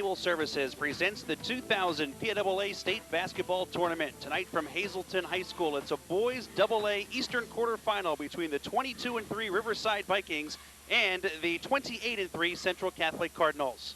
Cable Services presents the 2000 PIAA State Basketball Tournament. Tonight from Hazleton High School, it's a boys AA Eastern quarterfinal between the 22-3 Riverside Vikings and the 28-3 Central Catholic Cardinals.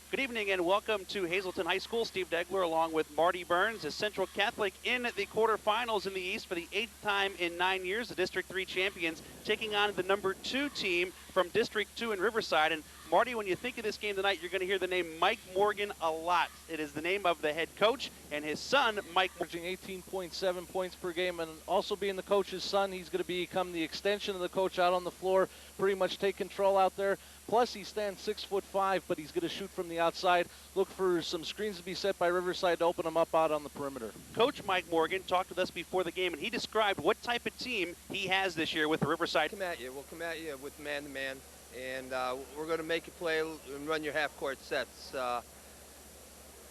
Good evening and welcome to Hazleton High School. Steve Degler along with Marty Burns as Central Catholic in the quarterfinals in the East for the 8th time in 9 years. The District 3 champions taking on the number 2 team from District 2 in Riverside. And Marty, when you think of this game tonight, you're going to hear the name Mike Morgan a lot. It is the name of the head coach and his son, Mike. Averaging 18.7 points per game, and also being the coach's son, he's going to become the extension of the coach out on the floor, pretty much take control out there. Plus, he stands 6'5", but he's going to shoot from the outside. Look for some screens to be set by Riverside to open him up out on the perimeter. Coach Mike Morgan talked with us before the game, and he described what type of team he has this year with the Riverside. We'll come at you with man-to-man, and we're going to make you play and run your half-court sets.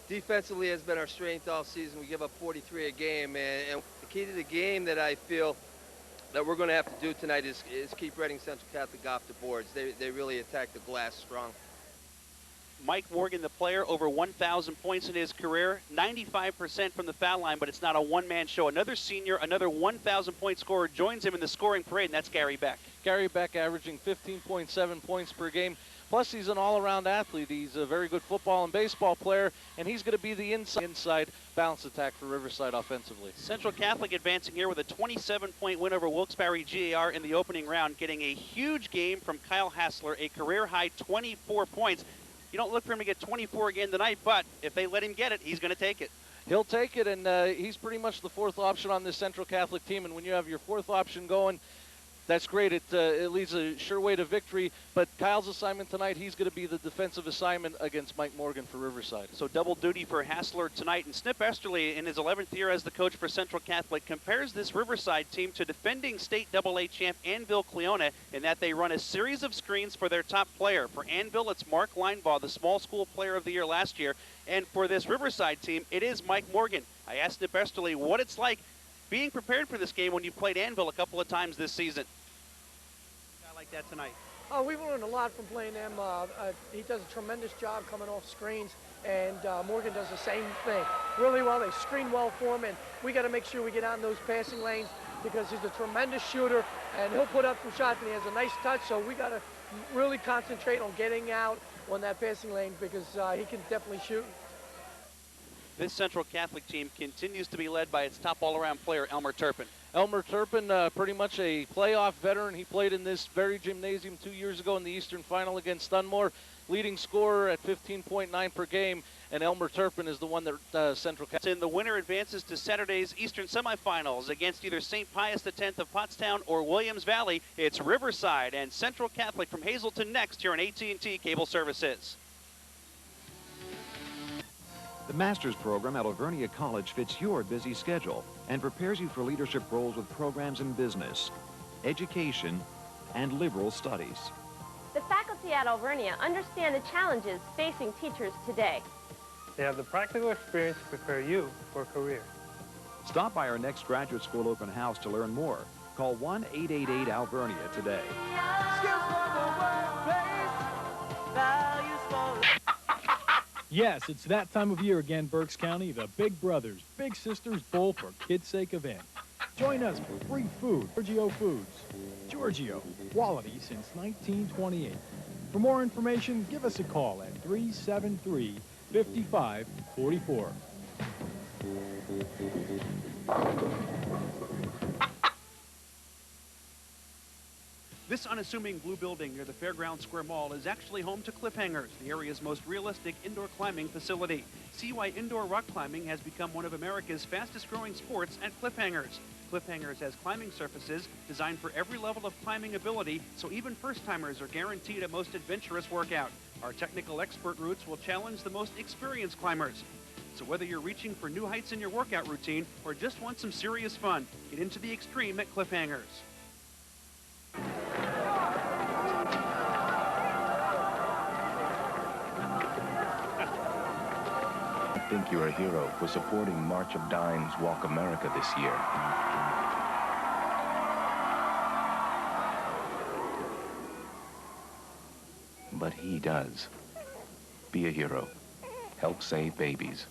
Defensively has been our strength all season. We give up 43 a game, and the key to the game that I feel that we're going to have to do tonight is keep Reading Central Catholic off the boards. They really attack the glass strong. Mike Morgan, the player, over 1,000 points in his career, 95% from the foul line, but it's not a one-man show. Another senior, another 1,000-point scorer joins him in the scoring parade, and that's Gary Beck. Gary Beck averaging 15.7 points per game. Plus, he's an all-around athlete. He's a very good football and baseball player, and he's going to be the inside balance attack for Riverside offensively. Central Catholic advancing here with a 27-point win over Wilkes-Barre GAR in the opening round, getting a huge game from Kyle Hassler, a career-high 24 points. You don't look for him to get 24 again tonight, but if they let him get it, he's going to take it. He'll take it, and he's pretty much the fourth option on this Central Catholic team, and when you have your fourth option going, that's great. It leads a sure way to victory. But Kyle's assignment tonight, he's going to be the defensive assignment against Mike Morgan for Riverside. So double duty for Hassler tonight. And Snip Esterly, in his 11th year as the coach for Central Catholic, compares this Riverside team to defending state AA champ Annville Cleona in that they run a series of screens for their top player. For Annville, it's Mark Linebaugh, the small school player of the year last year. And for this Riverside team, it is Mike Morgan. I asked Snip Esterly what it's like being prepared for this game when you played Annville a couple of times this season. Like that tonight. Oh, we've learned a lot from playing them. He does a tremendous job coming off screens, and Morgan does the same thing really well. They screen well for him, and we got to make sure we get out in those passing lanes because he's a tremendous shooter, and he'll put up some shots, and he has a nice touch, so we got to really concentrate on getting out on that passing lane because he can definitely shoot. This Central Catholic team continues to be led by its top all-around player, Elmer Turpin. Elmer Turpin, pretty much a playoff veteran. He played in this very gymnasium 2 years ago in the Eastern Final against Dunmore. Leading scorer at 15.9 per game, and Elmer Turpin is the one that Central Catholic. And the winner advances to Saturday's Eastern semifinals against either St. Pius X of Pottstown or Williams Valley. It's Riverside and Central Catholic from Hazleton next here on AT&T Cable Services. The Master's Program at Alvernia College fits your busy schedule and prepares you for leadership roles with programs in business, education, and liberal studies. The faculty at Alvernia understand the challenges facing teachers today. They have the practical experience to prepare you for a career. Stop by our next graduate school open house to learn more. Call 1-888-ALVERNIA today. Yes, it's that time of year again, Berks County, the Big Brothers, Big Sisters Bowl for Kids' Sake event. Join us for free food, Giorgio Foods. Giorgio, quality since 1928. For more information, give us a call at 373-5544. This unassuming blue building near the Fairground Square Mall is actually home to Cliffhangers, the area's most realistic indoor climbing facility. See why indoor rock climbing has become one of America's fastest growing sports at Cliffhangers. Cliffhangers has climbing surfaces designed for every level of climbing ability, so even first-timers are guaranteed a most adventurous workout. Our technical expert routes will challenge the most experienced climbers. So whether you're reaching for new heights in your workout routine or just want some serious fun, get into the extreme at Cliffhangers. I think you're a hero for supporting March of Dimes Walk America this year. But he does. Be a hero. Help save babies.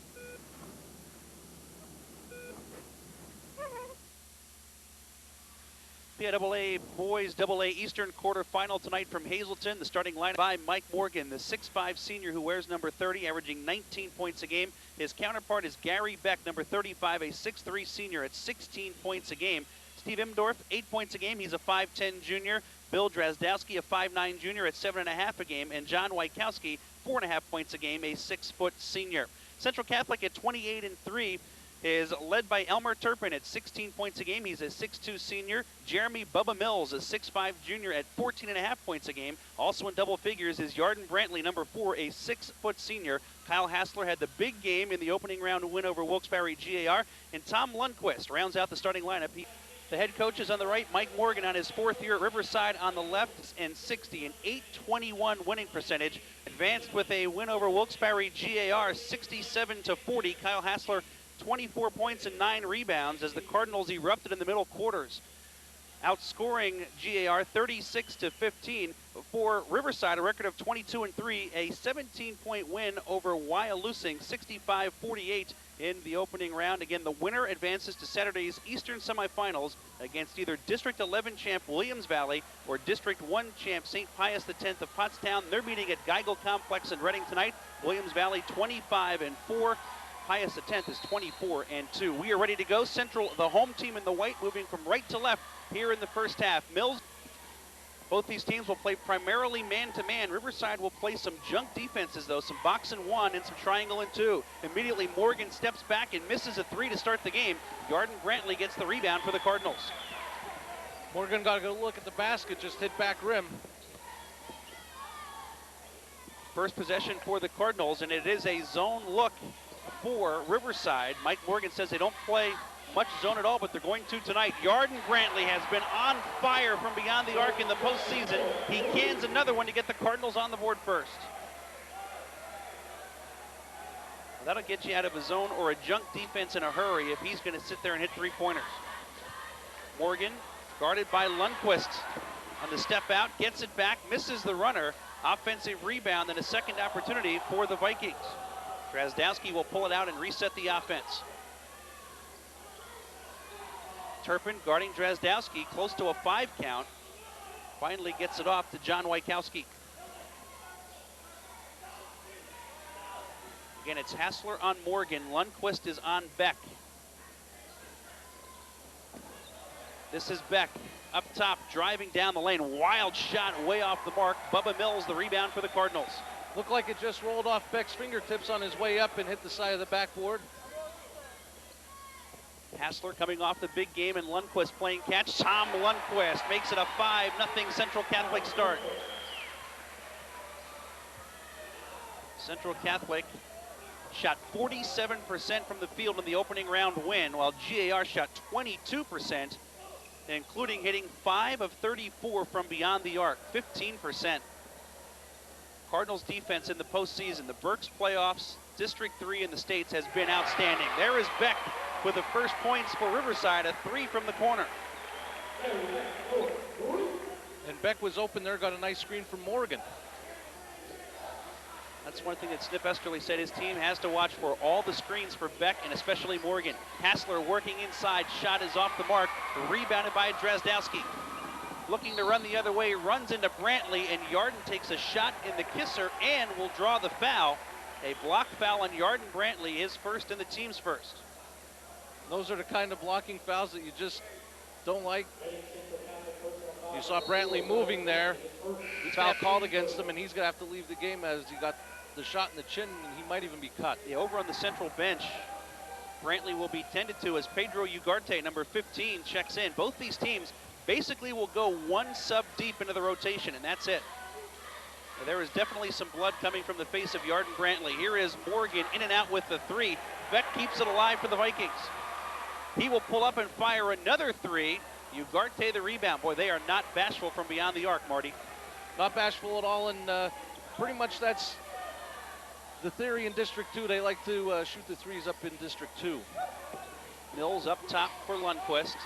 PIAA Boys AA Eastern quarterfinal tonight from Hazleton. The starting lineup by Mike Morgan, the 6'5 senior who wears number 30, averaging 19 points a game. His counterpart is Gary Beck, number 35, a 6'3 senior at 16 points a game. Steve Imdorf, 8 points a game. He's a 5'10 junior. Bill Drazdowski, a 5'9 junior at 7.5 a game. And John Wykowski, 4.5 points a game, a 6-foot senior. Central Catholic at 28-3 is led by Elmer Turpin at 16 points a game. He's a 6'2 senior. Jeremy Bubba Mills, a 6'5 junior at 14.5 points a game. Also in double figures is Yarden Brantley, number 4, a 6-foot senior. Kyle Hassler had the big game in the opening round win over Wilkes-Barre GAR. And Tom Lundquist rounds out the starting lineup. The head coach is on the right, Mike Morgan on his 4th year at Riverside on the left, and 60, an .821 winning percentage. Advanced with a win over Wilkes-Barre GAR, 67-40. Kyle Hassler, 24 points and 9 rebounds as the Cardinals erupted in the middle quarters, outscoring GAR 36-15. For Riverside, a record of 22-3, a 17-point win over Wyalusing, 65-48 in the opening round. Again, the winner advances to Saturday's Eastern semifinals against either District 11 champ Williams Valley or District 1 champ St. Pius X of Pottstown. They're meeting at Geigel Complex in Reading tonight. Williams Valley 25-4. Pius X is 24-2. We are ready to go. Central, the home team in the white, moving from right to left here in the first half. Mills, both these teams will play primarily man-to-man. Riverside will play some junk defenses, though, some box and 1 and some triangle and 2. Immediately, Morgan steps back and misses a 3 to start the game. Yarden Brantley gets the rebound for the Cardinals. Morgan got a good look at the basket, just hit back rim. First possession for the Cardinals, and it is a zone look for Riverside. Mike Morgan says they don't play much zone at all, but they're going to tonight. Yarden Brantley has been on fire from beyond the arc in the postseason. He cans another one to get the Cardinals on the board first. Well, that'll get you out of a zone or a junk defense in a hurry if he's going to sit there and hit 3-pointers. Morgan, guarded by Lundquist on the step out, gets it back, misses the runner. Offensive rebound and a second opportunity for the Vikings. Drazdowski will pull it out and reset the offense. Turpin guarding Drazdowski, close to a 5 count. Finally gets it off to John Wykowski. Again, it's Hassler on Morgan. Lundquist is on Beck. This is Beck up top, driving down the lane. Wild shot way off the mark. Bubba Mills, the rebound for the Cardinals. Looked like it just rolled off Beck's fingertips on his way up and hit the side of the backboard. Hassler coming off the big game and Lundquist playing catch. Tom Lundquist makes it a 5-0 Central Catholic start. Central Catholic shot 47% from the field in the opening round win, while GAR shot 22%, including hitting 5 of 34 from beyond the arc, 15%. Cardinals defense in the postseason, the Berks playoffs, District 3 in the States has been outstanding. There is Beck with the first points for Riverside, a 3 from the corner. And Beck was open there, got a nice screen from Morgan. That's one thing that Snip Esterly said his team has to watch for, all the screens for Beck and especially Morgan. Hassler working inside, shot is off the mark, rebounded by Drazdowski. Looking to run the other way, runs into Brantley, and Yarden takes a shot in the kisser and will draw the foul. A block foul on Yarden Brantley, his first and the team's first. Those are the kind of blocking fouls that you just don't like. You saw Brantley moving there. Foul called against him, and he's going to have to leave the game as he got the shot in the chin, and he might even be cut. Yeah, over on the central bench, Brantley will be tended to as Pedro Ugarte, number 15, checks in. Both these teams basically will go one sub deep into the rotation, and that's it. And there is definitely some blood coming from the face of Yarden Brantley. Here is Morgan in and out with the 3. Beck keeps it alive for the Vikings. He will pull up and fire another 3. Ugarte the rebound. Boy, they are not bashful from beyond the arc, Marty. Not bashful at all, and pretty much that's the theory in District 2. They like to shoot the 3s up in District 2. Mills up top for Lundquist.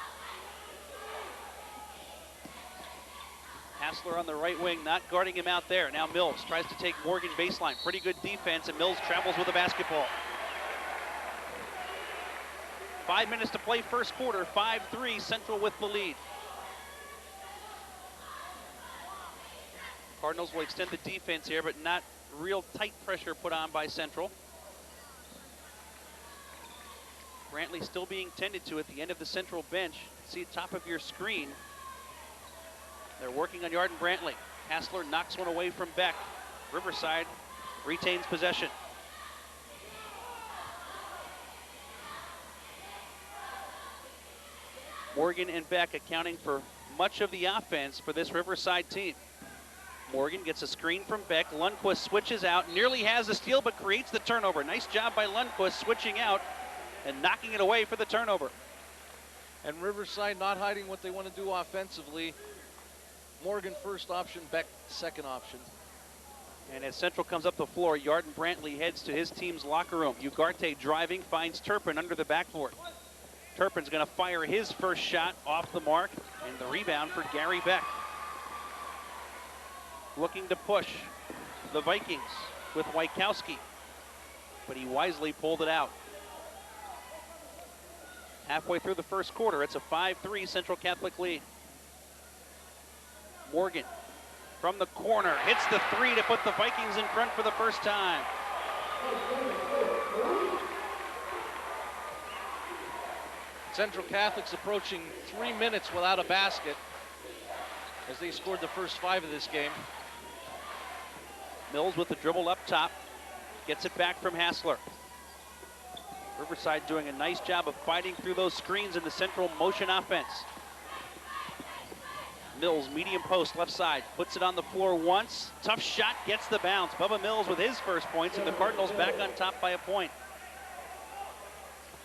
Hassler on the right wing, not guarding him out there. Now Mills tries to take Morgan baseline. Pretty good defense, and Mills travels with the basketball. 5 minutes to play first quarter, 5-3, Central with the lead. Cardinals will extend the defense here, but not real tight pressure put on by Central. Brantley still being tended to at the end of the Central bench. See at top of your screen. They're working on Yarden Brantley. Hassler knocks one away from Beck. Riverside retains possession. Morgan and Beck accounting for much of the offense for this Riverside team. Morgan gets a screen from Beck. Lundquist switches out, nearly has a steal, but creates the turnover. Nice job by Lundquist switching out and knocking it away for the turnover. And Riverside not hiding what they want to do offensively. Morgan first option, Beck second option. And as Central comes up the floor, Yarden Brantley heads to his team's locker room. Ugarte driving, finds Turpin under the backboard. Turpin's going to fire his first shot off the mark, and the rebound for Gary Beck. Looking to push the Vikings with Wykowski, but he wisely pulled it out. Halfway through the first quarter, it's a 5-3 Central Catholic lead. Morgan from the corner hits the three to put the Vikings in front for the first time. Central Catholic's approaching 3 minutes without a basket as they scored the first 5 of this game. Mills with the dribble up top, gets it back from Hassler. Riverside doing a nice job of fighting through those screens in the Central motion offense. Mills, medium post, left side, puts it on the floor once. Tough shot, gets the bounce. Bubba Mills with his first points, and the Cardinals back on top by a point.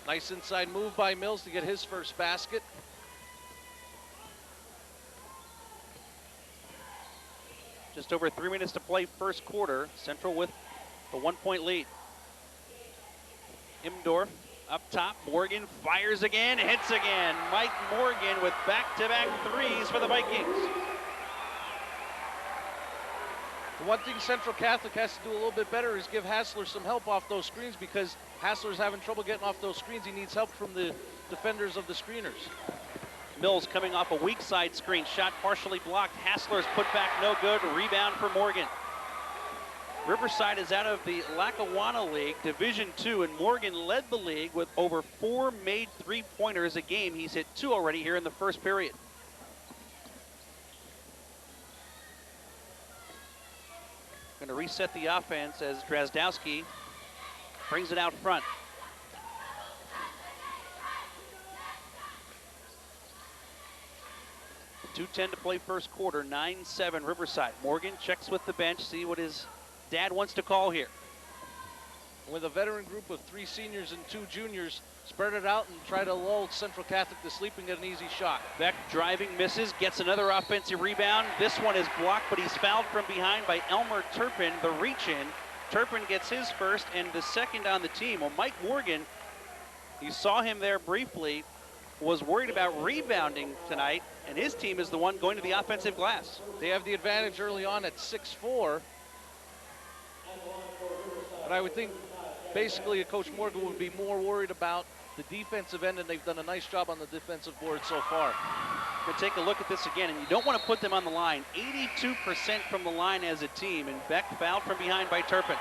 Nice inside move by Mills to get his first basket. Just over 3 minutes to play first quarter. Central with a 1-point lead. Imdorf up top. Morgan fires again, hits again. Mike Morgan with back-to-back threes for the Vikings. The one thing Central Catholic has to do a little bit better is give Hassler some help off those screens, because Hassler's having trouble getting off those screens. He needs help from the defenders of the screeners. Mills coming off a weak side screen. Shot partially blocked. Hassler's put back no good. Rebound for Morgan. Riverside is out of the Lackawanna League, Division II, and Morgan led the league with over 4 made three-pointers a game. He's hit 2 already here in the first period. Going to reset the offense as Drazdowski brings it out front. .210 to play first quarter, 9-7 Riverside. Morgan checks with the bench, see what his dad wants to call here. With a veteran group of 3 seniors and 2 juniors, spread it out and try to lull Central Catholic to sleep and get an easy shot. Beck driving, misses, gets another offensive rebound. This one is blocked, but he's fouled from behind by Elmer Turpin, the reach-in. Turpin gets his first and the second on the team. Well, Mike Morgan, you saw him there briefly, was worried about rebounding tonight, and his team is the one going to the offensive glass. They have the advantage early on at 6-4. But I would think basically Coach Morgan would be more worried about the defensive end, and they've done a nice job on the defensive board so far. We'll take a look at this again, and you don't want to put them on the line. 82% from the line as a team, and Beck fouled from behind by Turpin.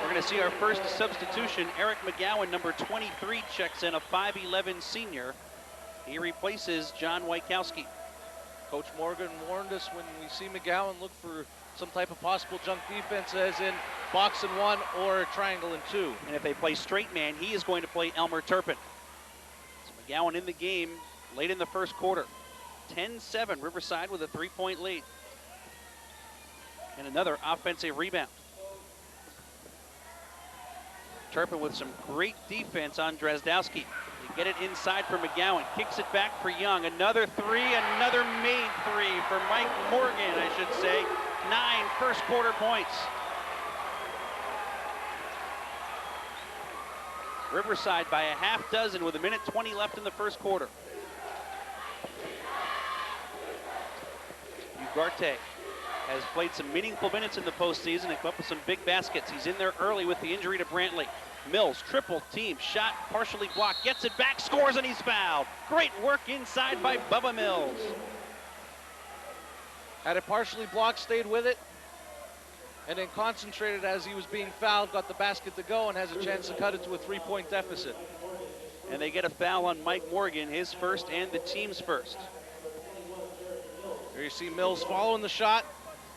We're going to see our first substitution. Eric McGowan, number 23, checks in, a 5'11 senior. He replaces John Wykowski. Coach Morgan warned us when we see McGowan, look for some type of possible junk defense, as in box and 1 or a triangle and 2. And if they play straight man, he is going to play Elmer Turpin. So McGowan in the game late in the first quarter. 10-7, Riverside with a 3-point lead. And another offensive rebound. Turpin with some great defense on Drazdowski. They get it inside for McGowan. Kicks it back for Young. Another three, another made three for Mike Morgan, I should say. 9 first quarter points. Riverside by a half dozen with 1:20 left in the first quarter. Ugarte has played some meaningful minutes in the postseason and come up with some big baskets. He's in there early with the injury to Brantley. Mills, triple team, shot partially blocked, gets it back, scores, and he's fouled. Great work inside by Bubba Mills. Had it partially blocked, stayed with it, and then concentrated as he was being fouled, got the basket to go, and has a chance to cut it to a 3-point deficit. And they get a foul on Mike Morgan, his first and the team's first. There you see Mills following the shot,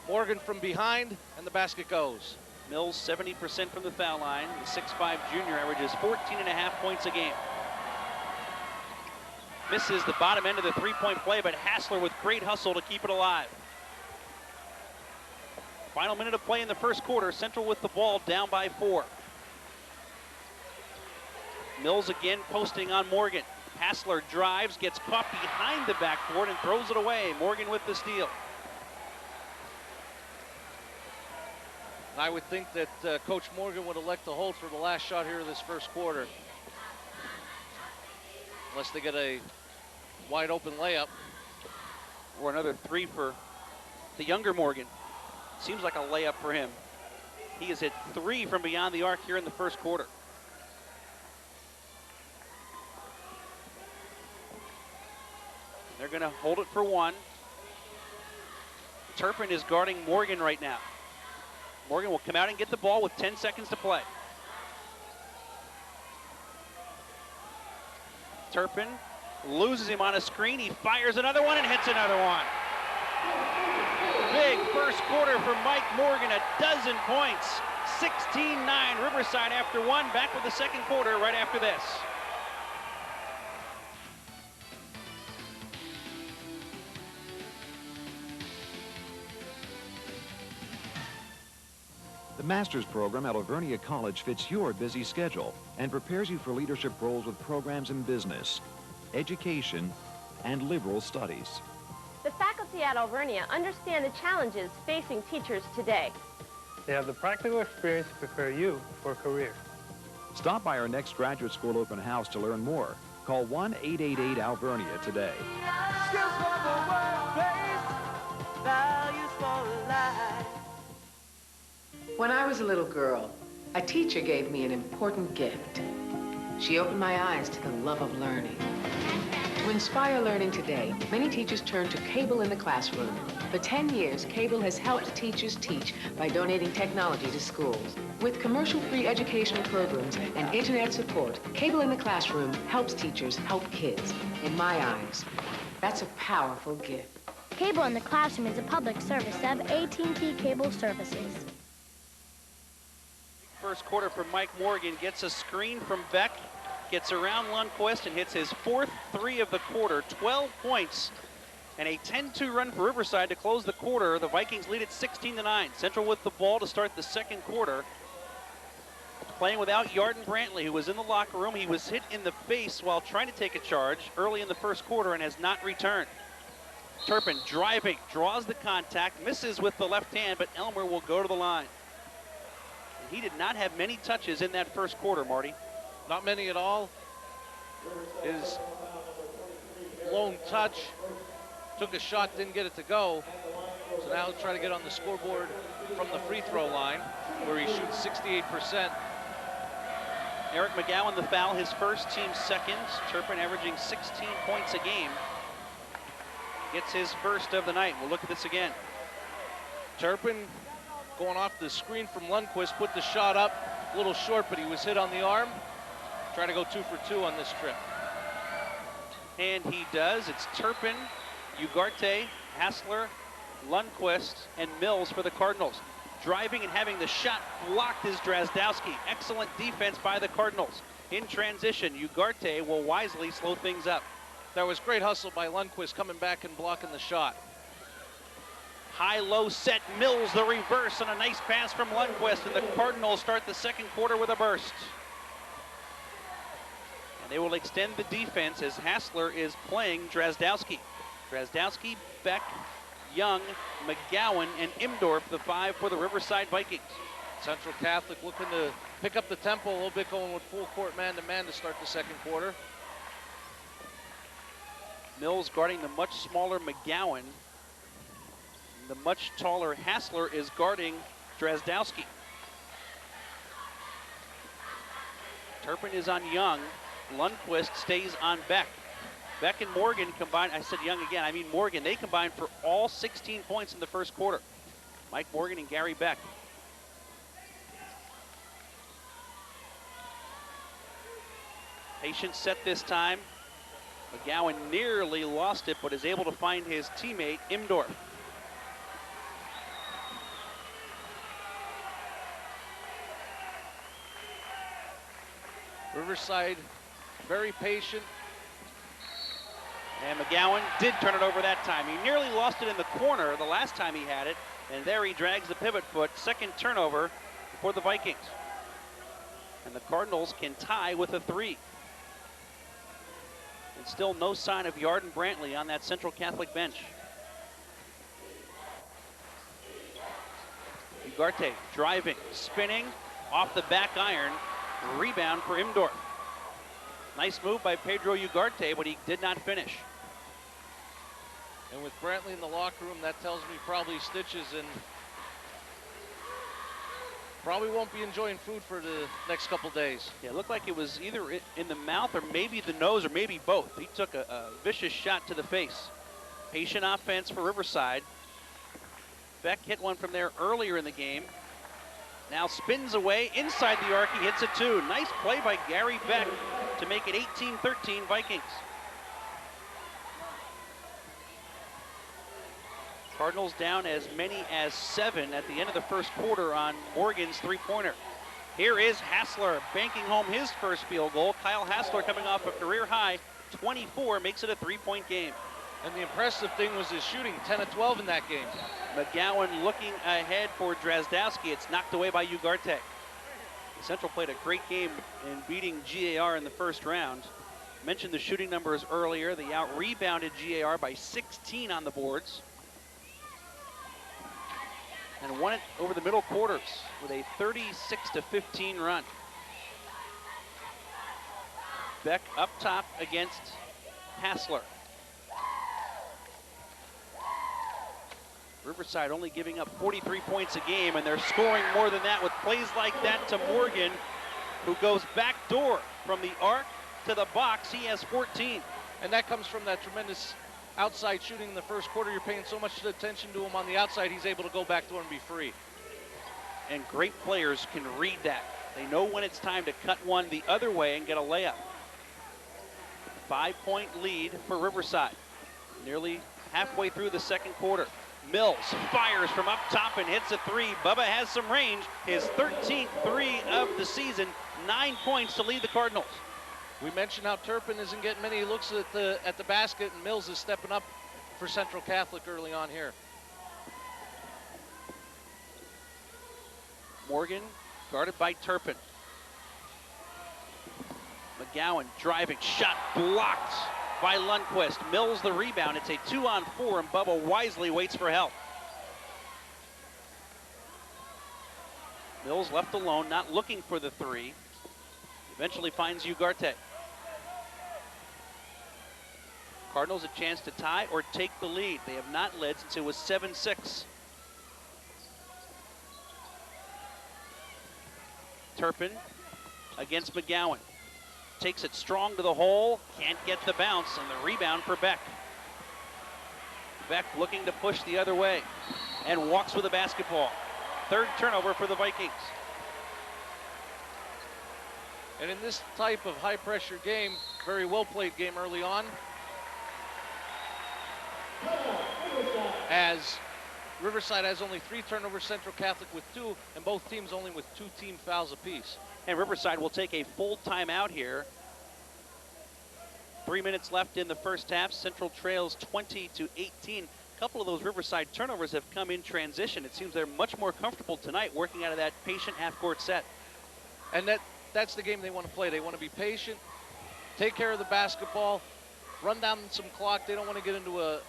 Morgan from behind, and the basket goes. Mills 70% from the foul line. The 6'5" junior averages 14.5 points a game. Misses the bottom end of the three-point play, but Hassler with great hustle to keep it alive. Final minute of play in the first quarter. Central with the ball, down by 4. Mills again posting on Morgan. Hassler drives, gets caught behind the backboard and throws it away. Morgan with the steal. I would think that Coach Morgan would elect to hold for the last shot here of this first quarter. Unless they get a wide open layup. Or another 3 for the younger Morgan. Seems like a layup for him. He has hit 3 from beyond the arc here in the first quarter. They're going to hold it for 1. Turpin is guarding Morgan right now. Morgan will come out and get the ball with 10 seconds to play. Turpin loses him on a screen. He fires another one and hits another one. Big first quarter for Mike Morgan, a dozen points. 16-9 Riverside after 1. Back with the second quarter right after this. The Master's program at Alvernia College fits your busy schedule and prepares you for leadership roles with programs in business, education, and liberal studies. The faculty at Alvernia understand the challenges facing teachers today. They have the practical experience to prepare you for a career. Stop by our next graduate school open house to learn more. Call 1-888-ALVERNIA today. Skills for the workplace, values for life. When I was a little girl, a teacher gave me an important gift. She opened my eyes to the love of learning. To inspire learning today, many teachers turn to Cable in the Classroom. For 10 years, Cable has helped teachers teach by donating technology to schools. With commercial-free educational programs and internet support, Cable in the Classroom helps teachers help kids. In my eyes, that's a powerful gift. Cable in the Classroom is a public service of AT&T Cable Services. First quarter for Mike Morgan, gets a screen from Beck, gets around Lundquist and hits his 4th 3 of the quarter. 12 points and a 10-2 run for Riverside to close the quarter. The Vikings lead it 16-9. Central with the ball to start the second quarter. Playing without Yarden Brantley, who was in the locker room. He was hit in the face while trying to take a charge early in the first quarter and has not returned. Turpin driving, draws the contact, misses with the left hand, but Elmer will go to the line. He did not have many touches in that first quarter, Marty. Not many at all. His lone touch, took a shot, didn't get it to go. So now he'll try to get on the scoreboard from the free throw line, where he shoots 68%. Eric McGowan, the foul, his first, team second. Turpin averaging 16 points a game. Gets his first of the night. We'll look at this again. Turpin going off the screen from Lundquist, put the shot up, a little short, but he was hit on the arm. Try to go 2 for 2 on this trip. And he does. It's Turpin, Ugarte, Hassler, Lundquist, and Mills for the Cardinals. Driving and having the shot blocked is Drazdowski. Excellent defense by the Cardinals. In transition, Ugarte will wisely slow things up. That was great hustle by Lundquist, coming back and blocking the shot. High-low set, Mills the reverse, and a nice pass from Lundquist, and the Cardinals start the second quarter with a burst. And they will extend the defense as Hassler is playing Drazdowski. Drazdowski, Beck, Young, McGowan, and Imdorf, the 5 for the Riverside Vikings. Central Catholic looking to pick up the tempo a little bit, going with full court man-to-man to start the second quarter. Mills guarding the much smaller McGowan. The much taller Hassler is guarding Drozdowski. Turpin is on Young. Lundquist stays on Beck. Beck and Morgan combined, I said Young again, I mean Morgan, they combined for all 16 points in the first quarter. Mike Morgan and Gary Beck. Patient set this time. McGowan nearly lost it, but is able to find his teammate, Imdorf. Riverside, very patient. And McGowan did turn it over that time. He nearly lost it in the corner the last time he had it, and there he drags the pivot foot. Second turnover for the Vikings. And the Cardinals can tie with a 3. And still no sign of Yarden Brantley on that Central Catholic bench. Ugarte driving, spinning, off the back iron. Rebound for Imdorf. Nice move by Pedro Ugarte, but he did not finish. And with Brantley in the locker room, that tells me probably stitches and probably won't be enjoying food for the next couple days. Yeah, it looked like it was either in the mouth or maybe the nose or maybe both. He took a vicious shot to the face. Patient offense for Riverside. Beck hit one from there earlier in the game. Now spins away inside the arc. He hits a 2. Nice play by Gary Beck to make it 18-13 Vikings. Cardinals down as many as 7 at the end of the first quarter on Morgan's three-pointer. Here is Hassler banking home his first field goal. Kyle Hassler coming off a career high 24, makes it a 3-point game. And the impressive thing was his shooting, 10 of 12 in that game. McGowan looking ahead for Drozdowski. It's knocked away by Ugarte. Central played a great game in beating GAR in the first round. Mentioned the shooting numbers earlier. They out-rebounded GAR by 16 on the boards. And won it over the middle quarters with a 36-15 run. Beck up top against Hassler. Riverside only giving up 43 points a game, and they're scoring more than that with plays like that to Morgan, who goes back door from the arc to the box. He has 14. And that comes from that tremendous outside shooting in the first quarter. You're paying so much attention to him on the outside, he's able to go back door and be free. And great players can read that. They know when it's time to cut one the other way and get a layup. 5-point lead for Riverside. Nearly halfway through the second quarter. Mills fires from up top and hits a 3. Bubba has some range. His 13th 3 of the season. 9 points to lead the Cardinals. We mentioned how Turpin isn't getting many looks at the basket, and Mills is stepping up for Central Catholic early on here. Morgan guarded by Turpin. McGowan driving, shot blocked by Lundquist. Mills the rebound. It's a 2-on-4, and Bubba wisely waits for help. Mills left alone, not looking for the 3. Eventually finds Ugarte. Cardinals a chance to tie or take the lead. They have not led since it was 7-6. Turpin against McGowan. Takes it strong to the hole, can't get the bounce, and the rebound for Beck. Beck looking to push the other way and walks with the basketball. Third turnover for the Vikings. And in this type of high pressure game, very well played game early on, as Riverside has only 3 turnovers, Central Catholic with 2, and both teams only with 2 team fouls apiece. And Riverside will take a full timeout here. 3 minutes left in the first half. Central trails 20-18. A couple of those Riverside turnovers have come in transition. It seems they're much more comfortable tonight working out of that patient half-court set. And that's the game they want to play. They want to be patient, take care of the basketball, run down some clock. They don't want to get into a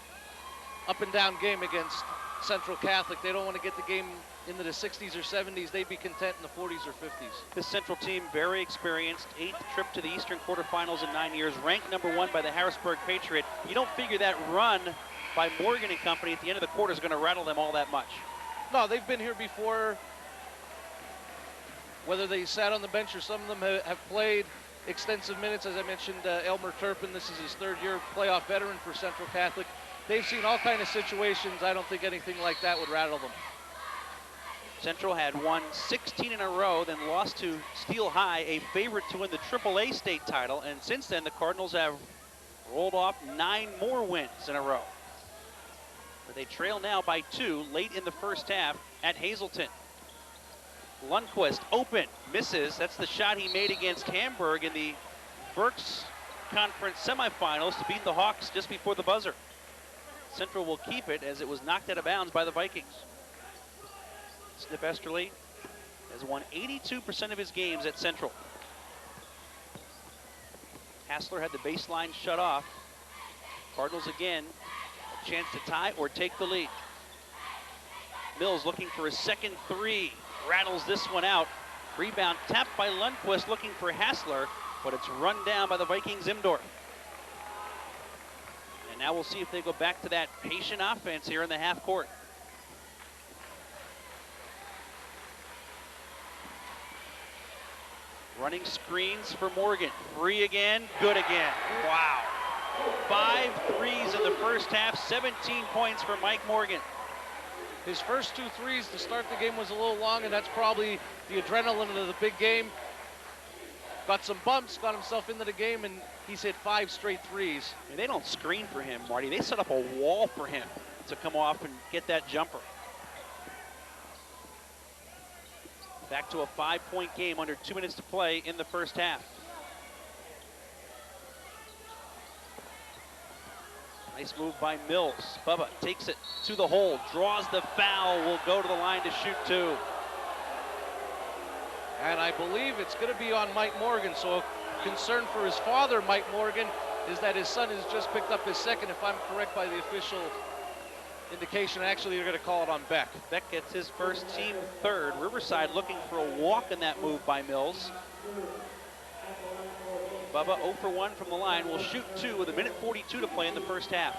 up and down game against Central Catholic. They don't want to get the game into the 60s or 70s. They'd be content in the 40s or 50s. This Central team, very experienced, 8th trip to the Eastern quarterfinals in 9 years, ranked #1 by the Harrisburg Patriot. You don't figure that run by Morgan and company at the end of the quarter is going to rattle them all that much. No, they've been here before. Whether they sat on the bench or some of them have played extensive minutes. As I mentioned, Elmer Turpin, this is his third-year playoff veteran for Central Catholic. They've seen all kind of situations. I don't think anything like that would rattle them. Central had won 16 in a row, then lost to Steel High, a favorite to win the PIAA state title. And since then, the Cardinals have rolled off 9 more wins in a row. But they trail now by 2 late in the first half at Hazleton. Lundquist open, misses. That's the shot he made against Hamburg in the Berks Conference semifinals to beat the Hawks just before the buzzer. Central will keep it as it was knocked out of bounds by the Vikings. Snip Esterly has won 82% of his games at Central. Hassler had the baseline shut off. Cardinals again, a chance to tie or take the lead. Mills looking for a second 3. Rattles this one out. Rebound tapped by Lundquist looking for Hassler, but it's run down by the Vikings Imdorf. And now we'll see if they go back to that patient offense here in the half court. Running screens for Morgan. Free again, good again. Wow. 5 threes in the first half, 17 points for Mike Morgan. His first 2 threes to start the game was a little long, and that's probably the adrenaline of the big game. Got some bumps, got himself into the game, and he's hit 5 straight threes. I mean, they don't screen for him, Marty. They set up a wall for him to come off and get that jumper. Back to a 5-point game under 2 minutes to play in the first half. Nice move by Mills. Bubba takes it to the hole, draws the foul, will go to the line to shoot 2. And I believe it's going to be on Mike Morgan. So concern for his father, Mike Morgan, is that his son has just picked up his second, if I'm correct by the official indication. Actually, they're going to call it on Beck. Beck gets his first, team third. Riverside looking for a walk in that move by Mills. Bubba 0 for 1 from the line, will shoot 2 with 1:42 to play in the first half.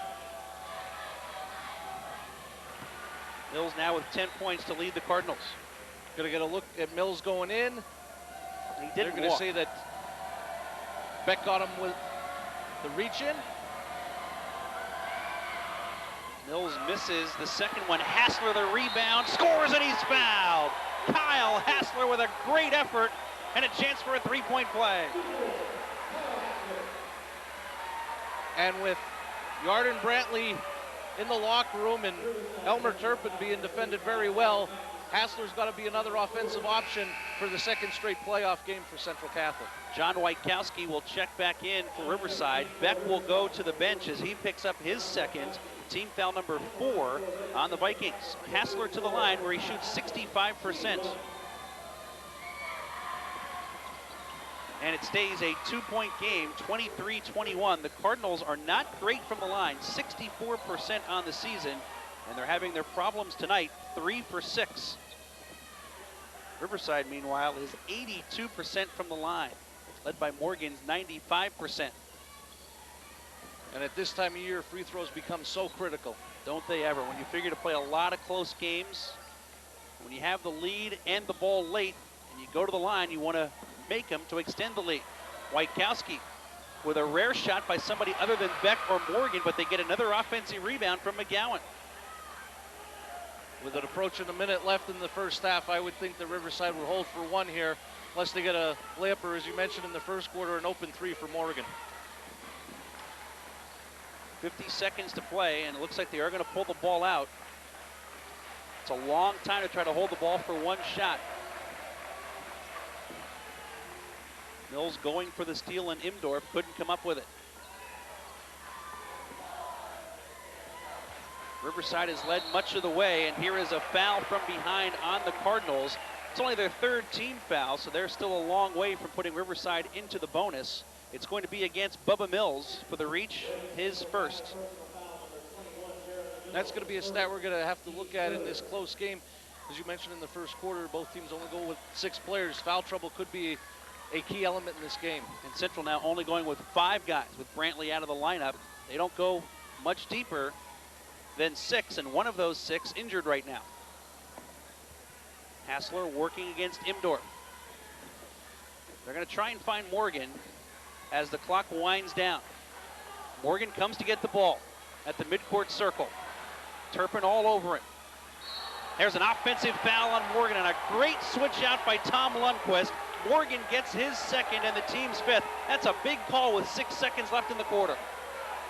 Mills now with 10 points to lead the Cardinals. Gonna get a look at Mills going in. He didn't They're gonna walk. say that Beck got him with the reach in. Mills misses the second one. Hassler the rebound, scores, and he's fouled. Kyle Hassler with a great effort and a chance for a 3-point play. And with Yarden Brantley in the locker room and Elmer Turpin being defended very well, Hassler's got to be another offensive option for the second straight playoff game for Central Catholic. John Waitkowski will check back in for Riverside. Beck will go to the bench as he picks up his second, team foul number 4 on the Vikings. Hassler to the line where he shoots 65%. And it stays a 2-point game, 23-21. The Cardinals are not great from the line, 64% on the season, and they're having their problems tonight, 3 for 6. Riverside, meanwhile, is 82% from the line, led by Morgan's 95%. And at this time of year, free throws become so critical. Don't they ever? When you figure to play a lot of close games, when you have the lead and the ball late, and you go to the line, you want to make them to extend the lead. Waitkowski with a rare shot by somebody other than Beck or Morgan, but they get another offensive rebound from McGowan. With it approaching a minute left in the first half, I would think that Riverside would hold for 1 here, unless they get a layup or, as you mentioned in the first quarter, an open 3 for Morgan. 50 seconds to play, and it looks like they are going to pull the ball out. It's a long time to try to hold the ball for 1 shot. Mills going for the steal, and Imdorf couldn't come up with it. Riverside has led much of the way, and here is a foul from behind on the Cardinals. It's only their 3rd team foul, so they're still a long way from putting Riverside into the bonus. It's going to be against Bubba Mills for the reach, his first. That's going to be a stat we're going to have to look at in this close game. As you mentioned in the first quarter, both teams only go with 6 players. Foul trouble could be a key element in this game. And Central now only going with 5 guys with Brantley out of the lineup. They don't go much deeper then 6, and one of those 6 injured right now. Hassler working against Imdorf. They're going to try and find Morgan as the clock winds down. Morgan comes to get the ball at the midcourt circle. Turpin all over it. There's an offensive foul on Morgan, and a great switch out by Tom Lundquist. Morgan gets his second and the team's 5th. That's a big call with 6 seconds left in the quarter.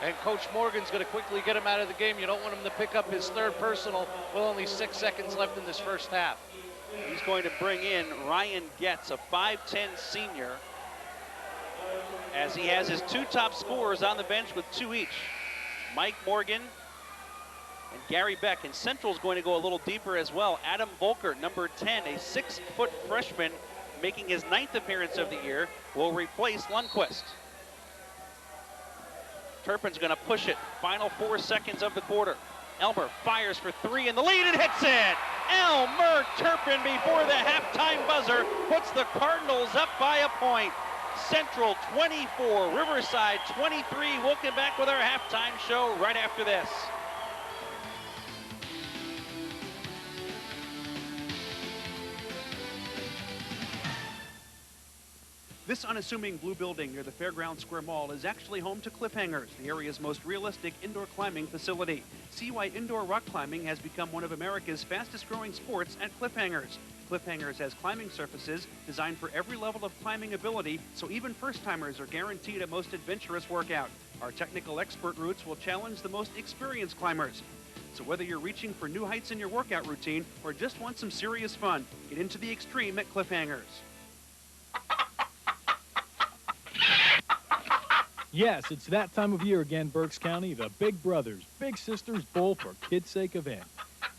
And Coach Morgan's going to quickly get him out of the game. You don't want him to pick up his 3rd personal with only 6 seconds left in this first half. He's going to bring in Ryan Getz, a 5'10 senior, as he has his 2 top scorers on the bench with 2 each. Mike Morgan and Gary Beck. And Central's going to go a little deeper as well. Adam Volker, number 10, a 6-foot freshman, making his 9th appearance of the year, will replace Lundquist. Turpin's going to push it. Final 4 seconds of the quarter. Elmer fires for 3 in the lead and hits it. Elmer Turpin before the halftime buzzer puts the Cardinals up by a point. Central 24, Riverside 23. We'll come back with our halftime show right after this. This unassuming blue building near the Fairground Square Mall is actually home to Cliffhangers, the area's most realistic indoor climbing facility. See why indoor rock climbing has become one of America's fastest growing sports at Cliffhangers. Cliffhangers has climbing surfaces designed for every level of climbing ability, so even first-timers are guaranteed a most adventurous workout. Our technical expert routes will challenge the most experienced climbers. So whether you're reaching for new heights in your workout routine or just want some serious fun, get into the extreme at Cliffhangers. Yes, it's that time of year again, Berks County, the Big Brothers, Big Sisters Bowl for Kids' Sake event.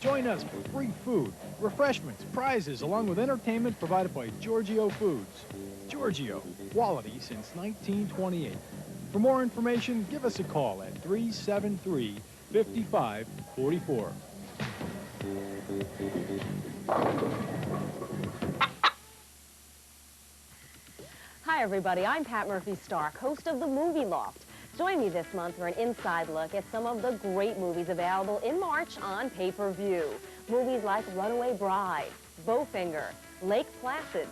Join us for free food, refreshments, prizes, along with entertainment provided by Giorgio Foods. Giorgio, quality since 1928. For more information, give us a call at 373-5544. Hi, everybody. I'm Pat Murphy-Stark, host of The Movie Loft. Join me this month for an inside look at some of the great movies available in March on pay-per-view. Movies like Runaway Bride, Bowfinger, Lake Placid,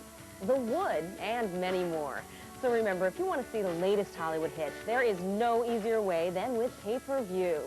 The Wood, and many more. So remember, if you want to see the latest Hollywood hits, there is no easier way than with pay-per-view.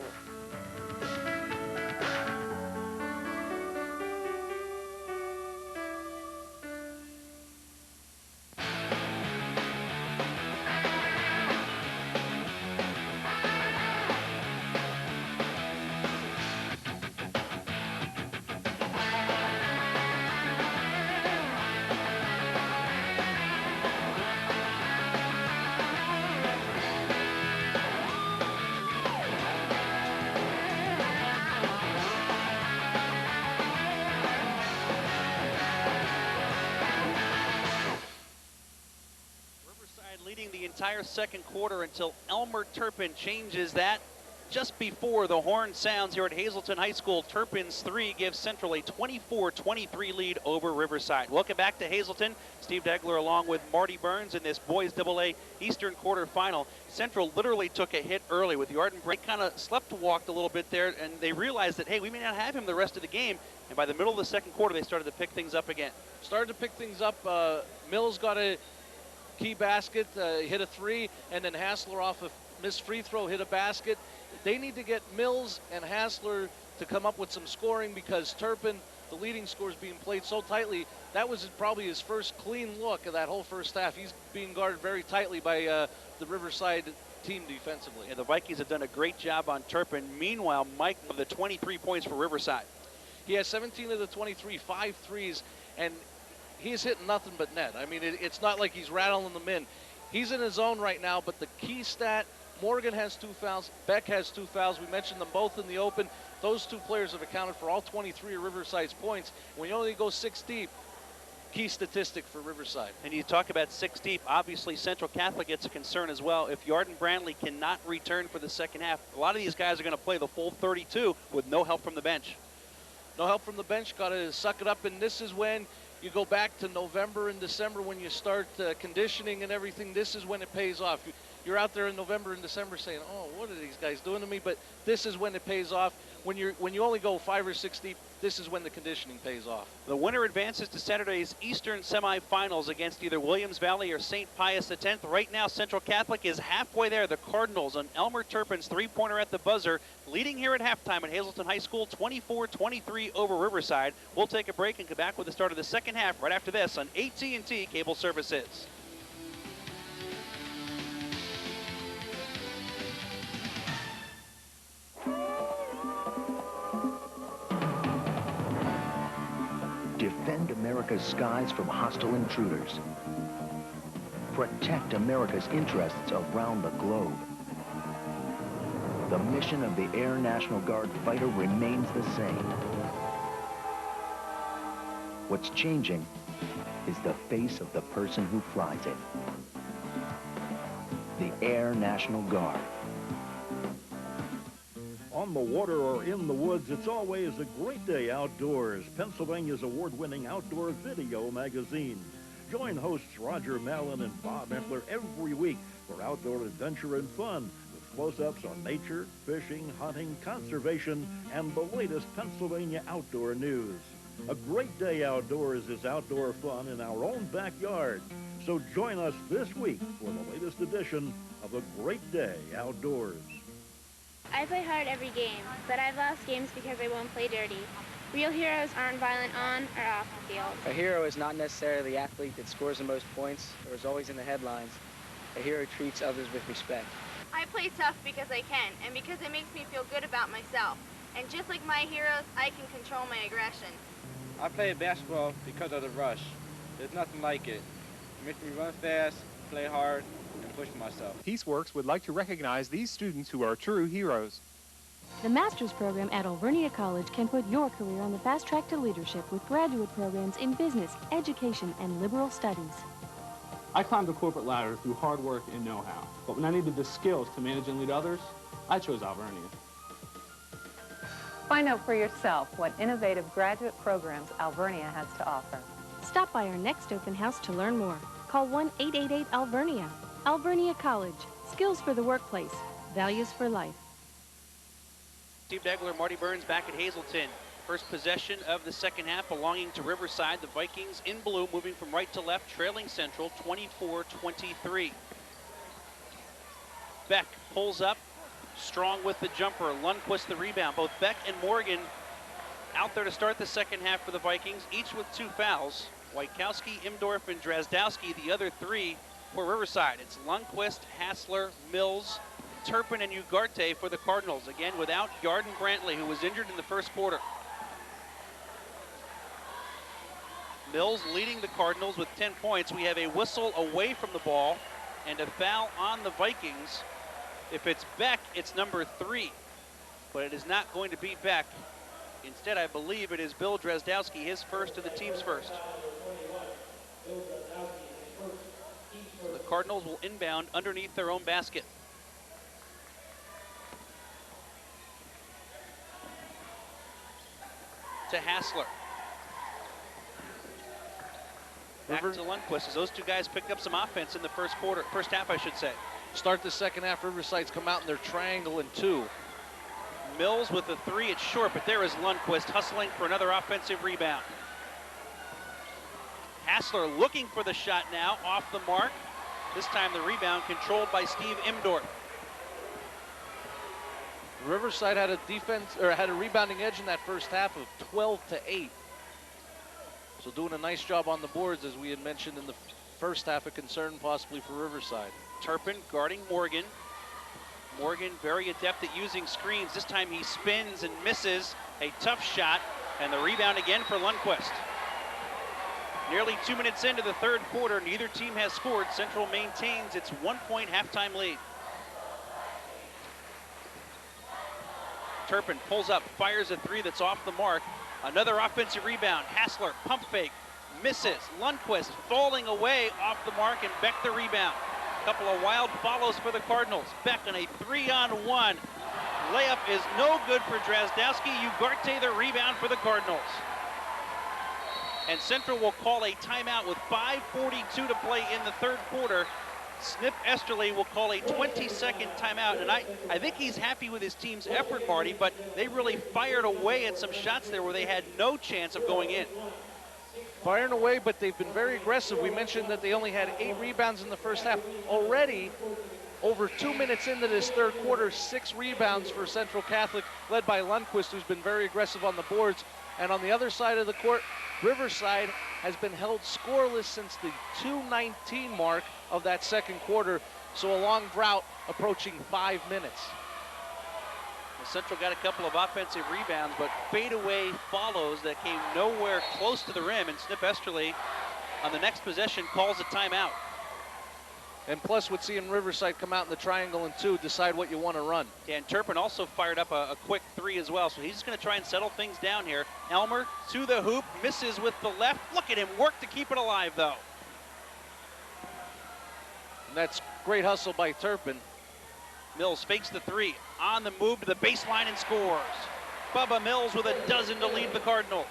The entire second quarter until Elmer Turpin changes that just before the horn sounds here at Hazleton High School. Turpin's 3 gives Central a 24-23 lead over Riverside. Welcome back to Hazleton. Steve Degler along with Marty Burns in this boys AA Eastern quarterfinal. Central literally took a hit early with the Arden break. Kind of slept-walked a little bit there, and they realized that, hey, we may not have him the rest of the game. And by the middle of the second quarter, they started to pick things up again. Started to pick things up. Mills got a key basket, hit a 3, and then Hassler off a missed free throw hit a basket. They need to get Mills and Hassler to come up with some scoring because Turpin, the leading scorer, is being played so tightly. That was probably his first clean look of that whole first half. He's being guarded very tightly by the Riverside team defensively. And the Vikings have done a great job on Turpin. Meanwhile, Mike of the 23 points for Riverside. He has 17 of the 23, 5 threes, and he's hitting nothing but net. I mean, it's not like he's rattling them in. He's in his zone right now, but the key stat, Morgan has 2 fouls, Beck has 2 fouls. We mentioned them both in the open. Those 2 players have accounted for all 23 of Riverside's points. When you only go 6 deep, key statistic for Riverside. And you talk about 6 deep, obviously Central Catholic gets a concern as well. If Yarden Brantley cannot return for the second half, a lot of these guys are going to play the full 32 with no help from the bench. No help from the bench, got to suck it up, and this is when you go back to November and December when you start conditioning and everything. This is when it pays off. you're out there in November and December saying, oh, what are these guys doing to me? But this is when it pays off. When you only go 5 or 6 deep, this is when the conditioning pays off. The winner advances to Saturday's Eastern semifinals against either Williams Valley or St. Pius X. Right now, Central Catholic is halfway there. The Cardinals on Elmer Turpin's three-pointer at the buzzer, leading here at halftime at Hazleton High School, 24-23 over Riverside. We'll take a break and come back with the start of the second half right after this on AT&T Cable Services. Defend America's skies from hostile intruders. Protect America's interests around the globe. The mission of the Air National Guard fighter remains the same. What's changing is the face of the person who flies it. The Air National Guard. On the water or in the woods, it's always a great day outdoors. Pennsylvania's award-winning outdoor video magazine. Join hosts Roger Mallon and Bob Eckler every week for outdoor adventure and fun with close-ups on nature, fishing, hunting, conservation, and the latest Pennsylvania outdoor news. A great day outdoors is outdoor fun in our own backyard. So join us this week for the latest edition of A Great Day Outdoors. I play hard every game, but I've lost games because I won't play dirty. Real heroes aren't violent on or off the field. A hero is not necessarily the athlete that scores the most points or is always in the headlines. A hero treats others with respect. I play tough because I can, and because it makes me feel good about myself. And just like my heroes, I can control my aggression. I play basketball because of the rush. There's nothing like it. It makes me run fast, play hard, and push myself. Peaceworks would like to recognize these students who are true heroes. The master's program at Alvernia College can put your career on the fast track to leadership with graduate programs in business, education, and liberal studies. I climbed the corporate ladder through hard work and know-how, but when I needed the skills to manage and lead others, I chose Alvernia. Find out for yourself what innovative graduate programs Alvernia has to offer. Stop by our next open house to learn more. Call 1-888-ALVERNIA. Alvernia College. Skills for the workplace. Values for life. Steve Degler, Marty Burns back at Hazleton. First possession of the second half belonging to Riverside. The Vikings in blue, moving from right to left, trailing Central 24-23. Beck pulls up, strong with the jumper. Lundquist the rebound. Both Beck and Morgan out there to start the second half for the Vikings, each with 2 fouls. Wojtkowski, Imdorf, and Drazdowski, the other 3 for Riverside. It's Lundquist, Hassler, Mills, Turpin, and Ugarte for the Cardinals. Again, without Yarden Brantley, who was injured in the first quarter. Mills leading the Cardinals with 10 points. We have a whistle away from the ball and a foul on the Vikings. If it's Beck, it's number 3, but it is not going to be Beck. Instead, I believe it is Bill Drazdowski, his first of the team's first. So the Cardinals will inbound underneath their own basket. To Hassler. Back to Lundquist as those 2 guys picked up some offense in the first half, I should say. Start the second half, Riverside's come out in their triangle and 2. Mills with the 3, it's short, but there is Lundquist hustling for another offensive rebound. Hassler looking for the shot now, off the mark. This time the rebound controlled by Steve Imdorf. Riverside had a rebounding edge in that first half of 12-8. So doing a nice job on the boards, as we had mentioned in the first half, a concern possibly for Riverside. Turpin guarding Morgan. Morgan very adept at using screens. This time he spins and misses. A tough shot, and the rebound again for Lundquist. Nearly 2 minutes into the third quarter, neither team has scored. Central maintains its 1-point halftime lead. Turpin pulls up, fires a 3 that's off the mark. Another offensive rebound. Hassler, pump fake, misses. Lundquist falling away off the mark, and Beck the rebound. A couple of wild follows for the Cardinals. Beck on a 3-on-1. Layup is no good for Drazdowski. Ugarte the rebound for the Cardinals. And Central will call a timeout with 5:42 to play in the third quarter. Smith Esterly will call a 20-second timeout, and I think he's happy with his team's effort, Marty, but they really fired away at some shots there where they had no chance of going in. Firing away, but they've been very aggressive. We mentioned that they only had 8 rebounds in the first half. Already, over 2 minutes into this third quarter, 6 rebounds for Central Catholic, led by Lundquist, who's been very aggressive on the boards. And on the other side of the court, Riverside has been held scoreless since the 2:19 mark of that second quarter. So a long drought approaching 5 minutes. Well, Central got a couple of offensive rebounds, but fadeaway follows that came nowhere close to the rim, and Snip Esterly on the next possession calls a timeout. And plus, with seeing Riverside come out in the triangle and 2, decide what you want to run. Yeah, and Turpin also fired up a quick 3 as well, so he's just going to try and settle things down here. Elmer to the hoop, misses with the left. Look at him work to keep it alive, though. And that's great hustle by Turpin. Mills fakes the 3, on the move to the baseline and scores. Bubba Mills with a dozen to lead the Cardinals.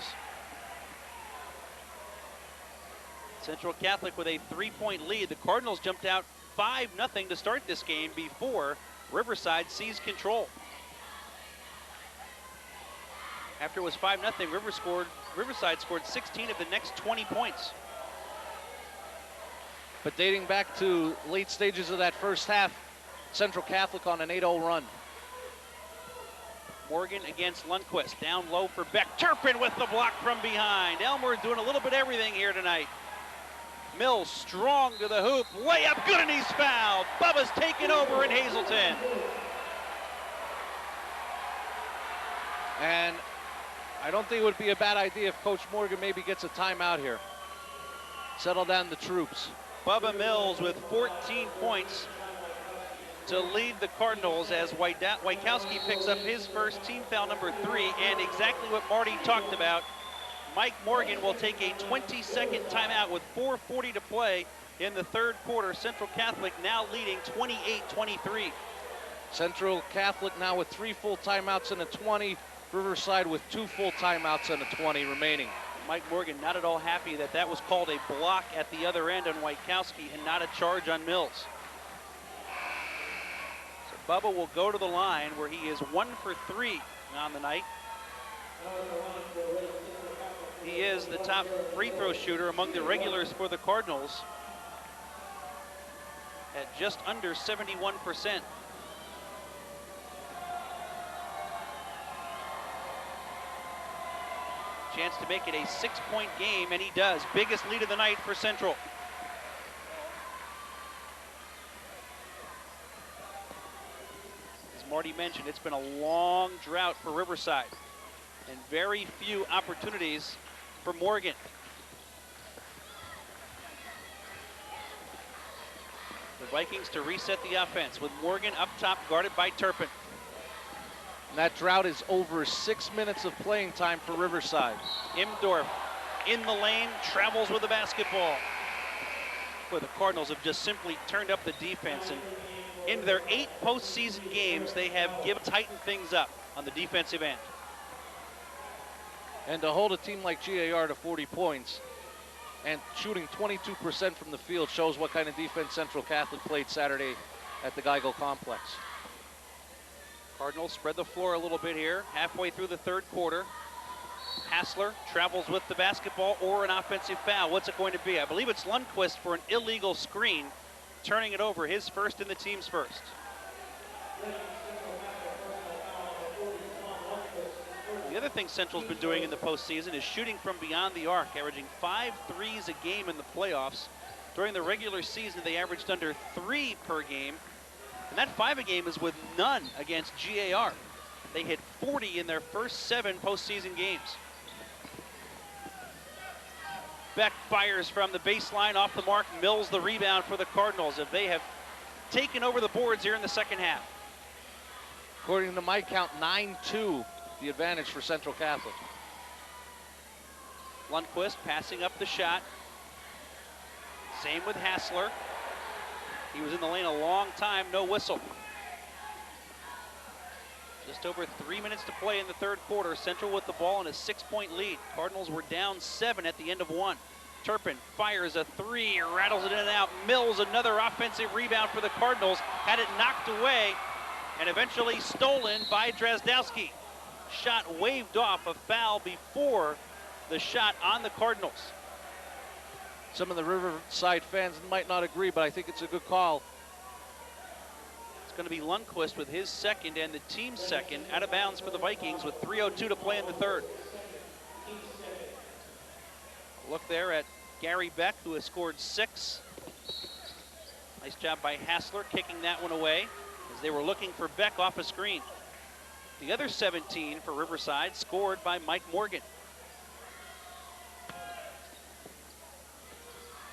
Central Catholic with a 3-point lead. The Cardinals jumped out 5-0 to start this game before Riverside seized control. After it was 5-0, Riverside scored 16 of the next 20 points. But dating back to late stages of that first half, Central Catholic on an 8-0 run. Morgan against Lundquist, down low for Beck. Turpin with the block from behind. Elmer doing a little bit of everything here tonight. Mills strong to the hoop, layup good, and he's fouled. Bubba's taken over in Hazleton. And I don't think it would be a bad idea if Coach Morgan maybe gets a timeout here. Settle down the troops. Bubba Mills with 14 points to lead the Cardinals as Wajkowski picks up his first team foul number 3, and exactly what Marty talked about. Mike Morgan will take a 20-second timeout with 4:40 to play in the third quarter. Central Catholic now leading 28-23. Central Catholic now with 3 full timeouts and a 20. Riverside with 2 full timeouts and a 20 remaining. Mike Morgan not at all happy that that was called a block at the other end on Wajkowski and not a charge on Mills. So Bubba will go to the line where he is 1 for 3 on the night. He is the top free throw shooter among the regulars for the Cardinals at just under 71%. Chance to make it a 6-point game, and he does. Biggest lead of the night for Central. As Marty mentioned, it's been a long drought for Riverside and very few opportunities for Morgan. The Vikings to reset the offense with Morgan up top, guarded by Turpin. And that drought is over 6 minutes of playing time for Riverside. Imdorf in the lane, travels with the basketball. Boy, the Cardinals have just simply turned up the defense, and in their 8 postseason games, they have tightened things up on the defensive end. And to hold a team like GAR to 40 points and shooting 22% from the field shows what kind of defense Central Catholic played Saturday at the Geigel Complex. Cardinals spread the floor a little bit here, halfway through the third quarter. Hassler travels with the basketball or an offensive foul. What's it going to be? I believe it's Lundquist for an illegal screen, turning it over, his first and the team's first. The other thing Central's been doing in the postseason is shooting from beyond the arc, averaging 5 threes a game in the playoffs. During the regular season, they averaged under 3 per game. And that 5 a game is with none against GAR. They hit 40 in their first 7 postseason games. Beck fires from the baseline off the mark. Mills the rebound for the Cardinals, if they have taken over the boards here in the second half. According to my count, 9-2, the advantage for Central Catholic. Lundquist passing up the shot. Same with Hassler. He was in the lane a long time, no whistle. Just over 3 minutes to play in the third quarter. Central with the ball in a 6-point lead. Cardinals were down 7 at the end of 1. Turpin fires a three, rattles it in and out. Mills, another offensive rebound for the Cardinals, had it knocked away and eventually stolen by Drazdowski. Shot waved off, a foul before the shot on the Cardinals. Some of the Riverside fans might not agree, but I think it's a good call. It's going to be Lundqvist with his second and the team's second, out of bounds for the Vikings with 3:02 to play in the third. Look there at Gary Beck, who has scored 6. Nice job by Hassler kicking that one away as they were looking for Beck off a screen. The other 17 for Riverside scored by Mike Morgan.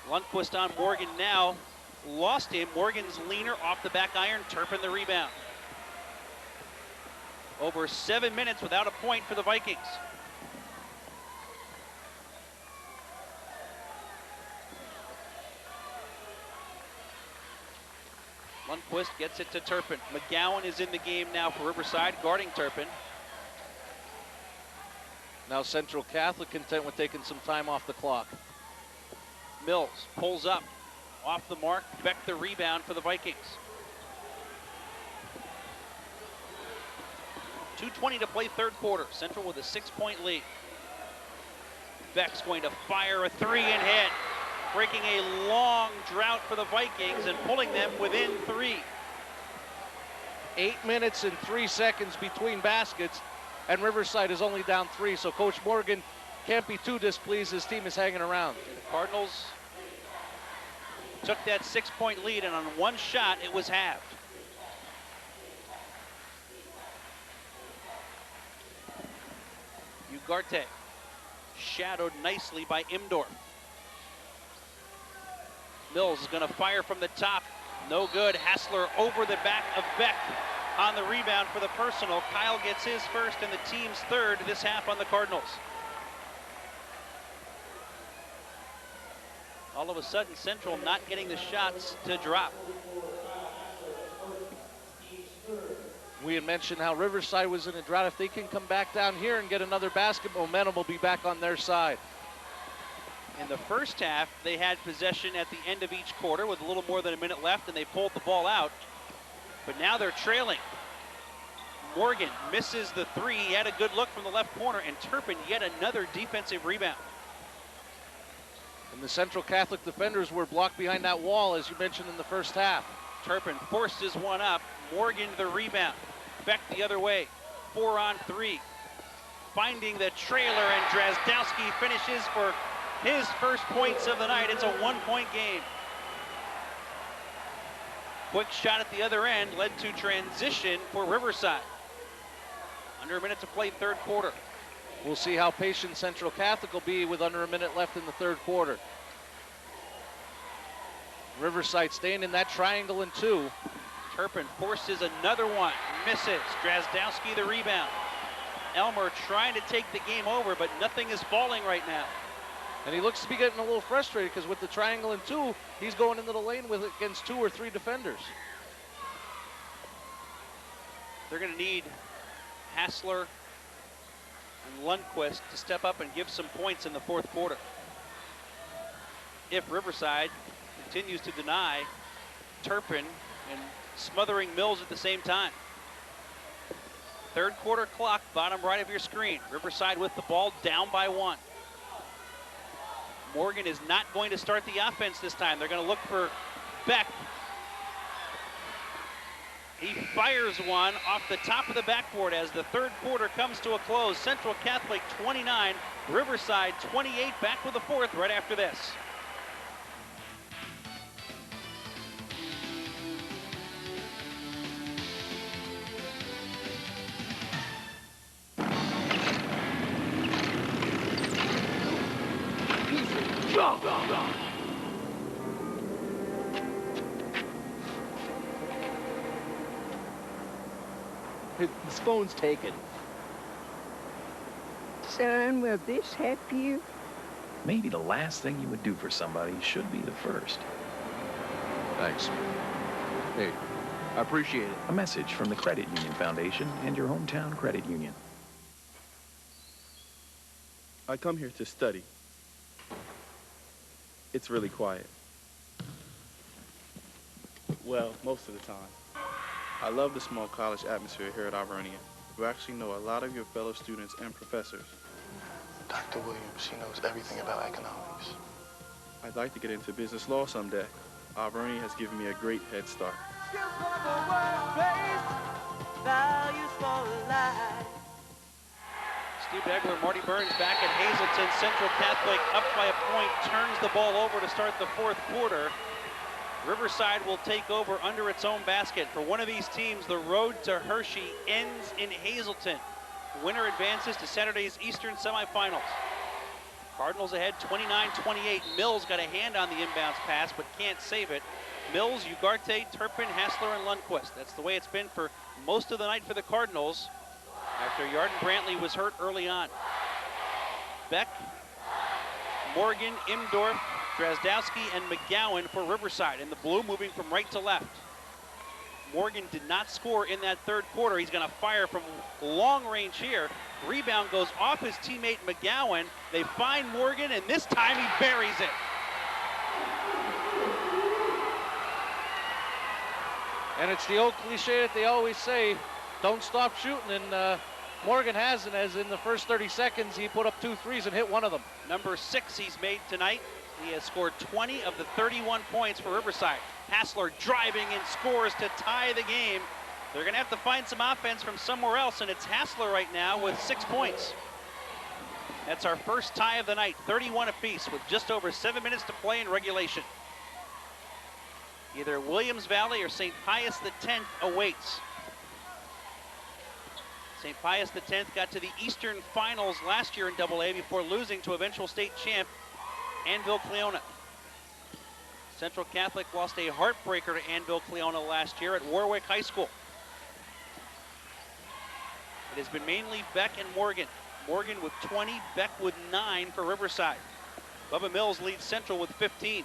Lundqvist on Morgan now. Lost him. Morgan's leaner off the back iron. Turpin the rebound. Over 7 minutes without a point for the Vikings. Lundqvist gets it to Turpin. McGowan is in the game now for Riverside, guarding Turpin. Now Central Catholic content with taking some time off the clock. Mills pulls up, off the mark. Beck the rebound for the Vikings. 2:20 to play third quarter. Central with a 6-point lead. Beck's going to fire a three and hit, breaking a long drought for the Vikings and pulling them within 3. 8 minutes and 3 seconds between baskets, and Riverside is only down 3, so Coach Morgan can't be too displeased. His team is hanging around. The Cardinals took that 6-point lead, and on one shot, it was halved. Ugarte shadowed nicely by Imdorf. Mills is going to fire from the top. No good. Hassler over the back of Beck on the rebound for the personal. Kyle gets his first and the team's third this half on the Cardinals. All of a sudden, Central not getting the shots to drop. We had mentioned how Riverside was in a drought. If they can come back down here and get another basket, momentum will be back on their side. In the first half, they had possession at the end of each quarter with a little more than a minute left, and they pulled the ball out. But now they're trailing. Morgan misses the three. He had a good look from the left corner, and Turpin yet another defensive rebound. And the Central Catholic defenders were blocked behind that wall, as you mentioned in the first half. Turpin forces one up. Morgan the rebound. Beck the other way. 4 on 3. Finding the trailer, and Drazdowski finishes for his first points of the night. It's a 1-point game. Quick shot at the other end led to transition for Riverside. Under a minute to play third quarter. We'll see how patient Central Catholic will be with under a minute left in the third quarter. Riverside staying in that triangle in 2. Turpin forces another one, misses. Drazdowski the rebound. Elmer trying to take the game over, but nothing is falling right now. And he looks to be getting a little frustrated because with the triangle in 2, he's going into the lane with against 2 or 3 defenders. They're going to need Hassler and Lundqvist to step up and give some points in the fourth quarter. If Riverside continues to deny Turpin and smothering Mills at the same time. Third quarter clock, bottom right of your screen. Riverside with the ball, down by 1. Morgan is not going to start the offense this time. They're going to look for Beck. He fires one off the top of the backboard as the third quarter comes to a close. Central Catholic 29, Riverside 28. Back with the fourth right after this. His phone's taken. Son, will this help you? Maybe the last thing you would do for somebody should be the first. Thanks. Hey, I appreciate it. A message from the Credit Union Foundation and your hometown credit union. I come here to study. It's really quiet. Well, most of the time. I love the small college atmosphere here at Alvernia. You actually know a lot of your fellow students and professors. Dr. Williams, she knows everything about economics. I'd like to get into business law someday. Alvernia has given me a great head start. Values for life. Steve Egler, Marty Burns back at Hazleton. Central Catholic up by a point, turns the ball over to start the fourth quarter. Riverside will take over under its own basket. For one of these teams, the road to Hershey ends in Hazleton. Winner advances to Saturday's Eastern semifinals. Cardinals ahead 29-28. Mills got a hand on the inbounds pass, but can't save it. Mills, Ugarte, Turpin, Hassler, and Lundquist. That's the way it's been for most of the night for the Cardinals after Yarden Brantley was hurt early on. Beck, Morgan, Imdorf, Drazdowski, and McGowan for Riverside. In the blue, moving from right to left. Morgan did not score in that third quarter. He's going to fire from long range here. Rebound goes off his teammate McGowan. They find Morgan, and this time he buries it. And it's the old cliche that they always say, don't stop shooting, and Morgan hasn't, as in the first 30 seconds, he put up 2 threes and hit one of them. Number 6 he's made tonight. He has scored 20 of the 31 points for Riverside. Hassler driving and scores to tie the game. They're going to have to find some offense from somewhere else, and it's Hassler right now with 6 points. That's our first tie of the night, 31 apiece, with just over 7 minutes to play in regulation. Either Williams Valley or St. Pius X awaits. St. Pius X got to the Eastern Finals last year in AA before losing to eventual state champ Anvil Cleona. Central Catholic lost a heartbreaker to Anvil Cleona last year at Warwick High School. It has been mainly Beck and Morgan. Morgan with 20, Beck with 9 for Riverside. Bubba Mills leads Central with 15.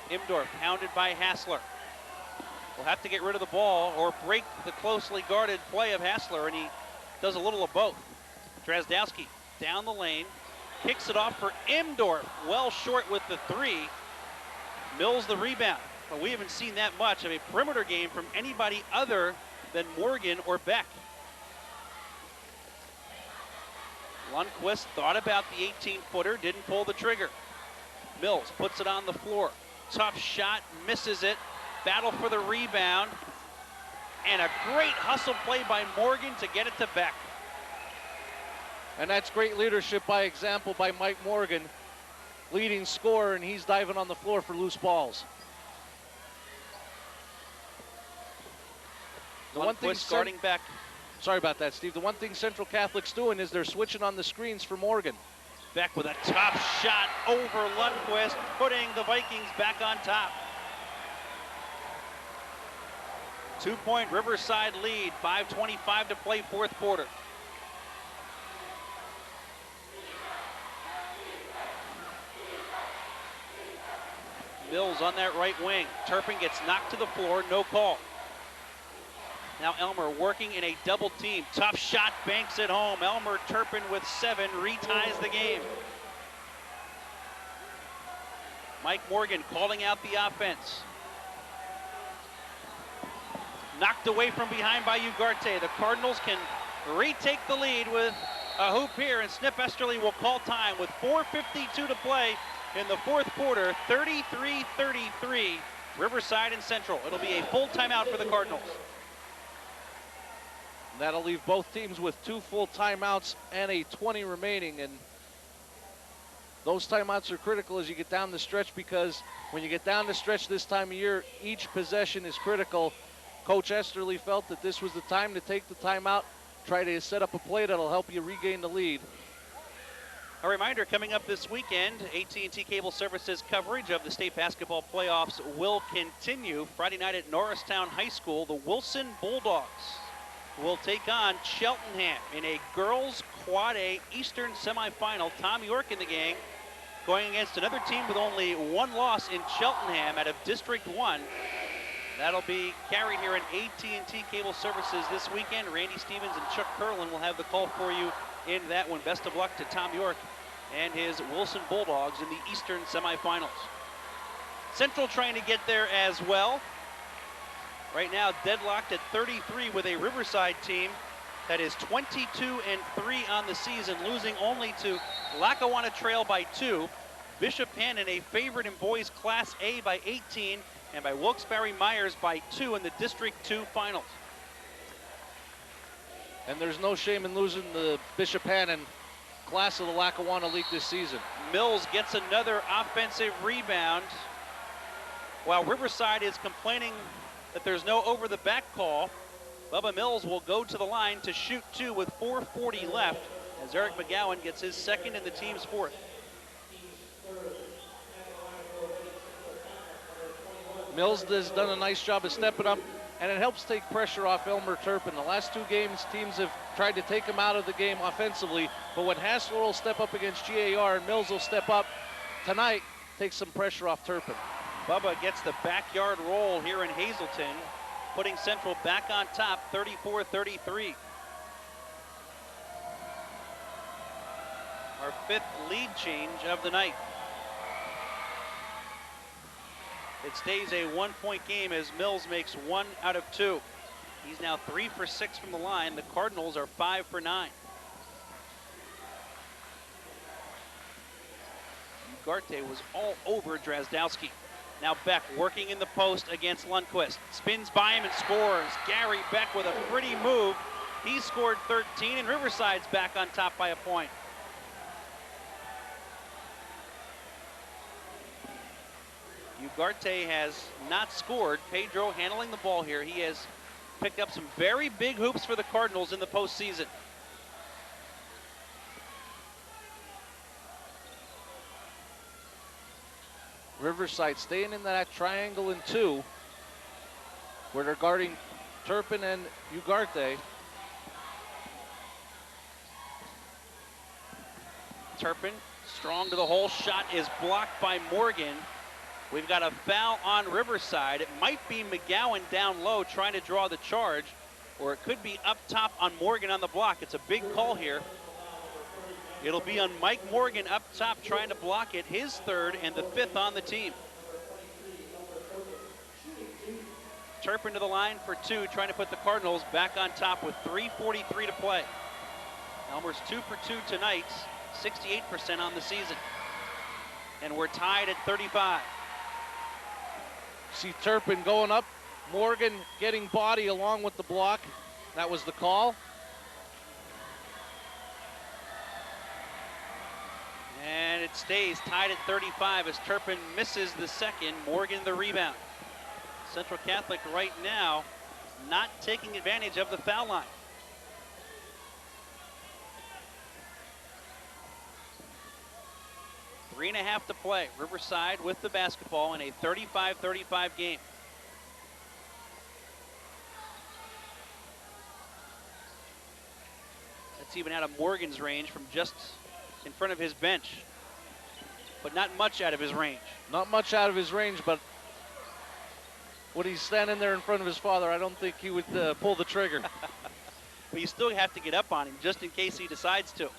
Imdorf pounded by Hassler. Will have to get rid of the ball or break the closely guarded play of Hassler, and he does a little of both. Drazdowski down the lane, kicks it off for Imdorf, well short with the 3. Mills the rebound, but we haven't seen that much of a perimeter game from anybody other than Morgan or Beck. Lundquist thought about the 18-footer, didn't pull the trigger. Mills puts it on the floor. Tough shot, misses it. Battle for the rebound. And a great hustle play by Morgan to get it to Beck. And that's great leadership by example by Mike Morgan, leading scorer, and he's diving on the floor for loose balls. The one thing guarding Beck. Sorry about that, Steve. The one thing Central Catholic's doing is they're switching on the screens for Morgan. Beck with a tough shot over Lundquist, putting the Vikings back on top. 2-point Riverside lead, 5:25 to play, fourth quarter. Mills on that right wing. Turpin gets knocked to the floor, no call. Now Elmer working in a double team. Tough shot, banks it home. Elmer Turpin with 7, reties the game. Mike Morgan calling out the offense. Knocked away from behind by Ugarte. The Cardinals can retake the lead with a hoop here, and Snip Esterly will call time with 4:52 to play in the fourth quarter. 33-33, Riverside and Central. It'll be a full timeout for the Cardinals. That'll leave both teams with 2 full timeouts and a 20 remaining. And those timeouts are critical as you get down the stretch, because when you get down the stretch this time of year, each possession is critical. Coach Esterly felt that this was the time to take the timeout, try to set up a play that'll help you regain the lead. A reminder, coming up this weekend, AT&T Cable Services coverage of the state basketball playoffs will continue. Friday night at Norristown High School, the Wilson Bulldogs will take on Cheltenham in a girls Quad A Eastern semifinal. Tom York in the gang going against another team with only 1 loss in Cheltenham out of District 1. That'll be carried here in AT&T Cable Services this weekend. Randy Stevens and Chuck Curlin will have the call for you in that one. Best of luck to Tom York and his Wilson Bulldogs in the Eastern semifinals. Central trying to get there as well. Right now deadlocked at 33 with a Riverside team that is 22-3 on the season, losing only to Lackawanna Trail by 2. Bishop Hannon a favorite in boys Class A by 18, and by Wilkes-Barre Myers by 2 in the District 2 finals. And there's no shame in losing the Bishop Hannon class of the Lackawanna League this season. Mills gets another offensive rebound, while Riverside is complaining that there's no over-the-back call. Bubba Mills will go to the line to shoot 2 with 4:40 left, as Eric McGowan gets his second and the team's fourth. Mills has done a nice job of stepping up, and it helps take pressure off Elmer Turpin. The last 2 games, teams have tried to take him out of the game offensively, but when Hassler will step up against GAR and Mills will step up tonight, take some pressure off Turpin. Bubba gets the backyard roll here in Hazleton, putting Central back on top, 34-33. Our 5th lead change of the night. It stays a 1-point game as Mills makes 1 out of 2. He's now 3 for 6 from the line. The Cardinals are 5 for 9. Ugarte was all over Drazdowski. Now Beck working in the post against Lundquist. Spins by him and scores. Gary Beck with a pretty move. He scored 13, and Riverside's back on top by a point. Ugarte has not scored. Pedro handling the ball here. He has picked up some very big hoops for the Cardinals in the postseason. Riverside staying in that triangle in 2, where they're guarding Turpin and Ugarte. Turpin strong to the hole. Shot is blocked by Morgan. We've got a foul on Riverside. It might be McGowan down low trying to draw the charge, or it could be up top on Morgan on the block. It's a big call here. It'll be on Mike Morgan up top trying to block it, his 3rd and the 5th on the team. Turpin to the line for 2, trying to put the Cardinals back on top with 3:43 to play. Elmer's 2 for 2 tonight, 68% on the season. And we're tied at 35. See Turpin going up, Morgan getting body along with the block. That was the call. And it stays tied at 35 as Turpin misses the second, Morgan the rebound. Central Catholic right now not taking advantage of the foul line. Three and a half to play. Riverside with the basketball in a 35-35 game. That's even out of Morgan's range from just in front of his bench, but not much out of his range. Not much out of his range, but when he's standing there in front of his father, I don't think he would pull the trigger. But you still have to get up on him just in case he decides to.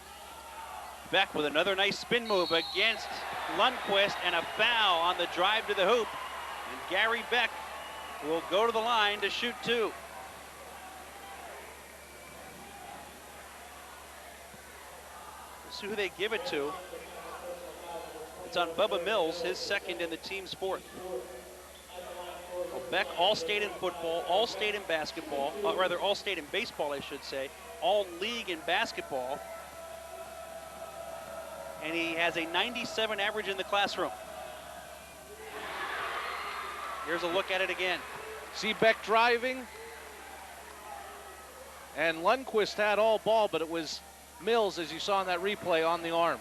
Beck with another nice spin move against Lundquist, and a foul on the drive to the hoop. And Gary Beck will go to the line to shoot 2. Let's see who they give it to. It's on Bubba Mills, his 2nd and the team's 4th. Well, Beck all-state in football, all-state in basketball, rather all-state in baseball, I should say, all-league in basketball. And he has a 97 average in the classroom. Here's a look at it again. See Beck driving. And Lundquist had all ball, but it was Mills, as you saw in that replay, on the arm.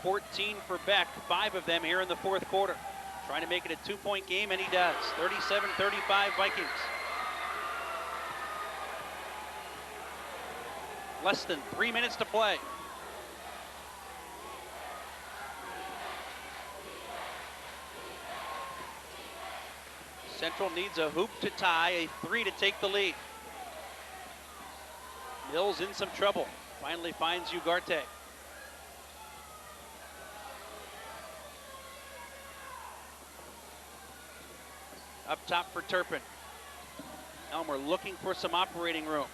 14 for Beck, 5 of them here in the 4th quarter. Trying to make it a 2-point game, and he does. 37-35 Vikings. Less than 3 minutes to play. Central needs a hoop to tie, a 3 to take the lead. Mills in some trouble. Finally finds Ugarte. Up top for Turpin. Elmer looking for some operating room.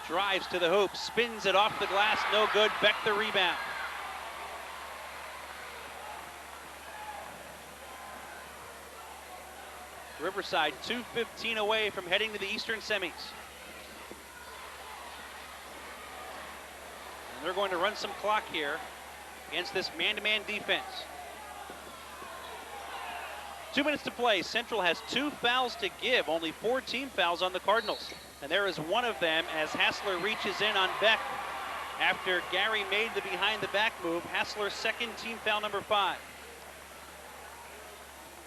Drives to the hoop, spins it off the glass, no good. Beck the rebound. Riverside 2:15 away from heading to the Eastern semis. And they're going to run some clock here against this man-to-man defense. 2 minutes to play. Central has 2 fouls to give, only 4 team fouls on the Cardinals. And there is one of them as Hassler reaches in on Beck after Gary made the behind-the-back move. Hassler's second team foul, number 5.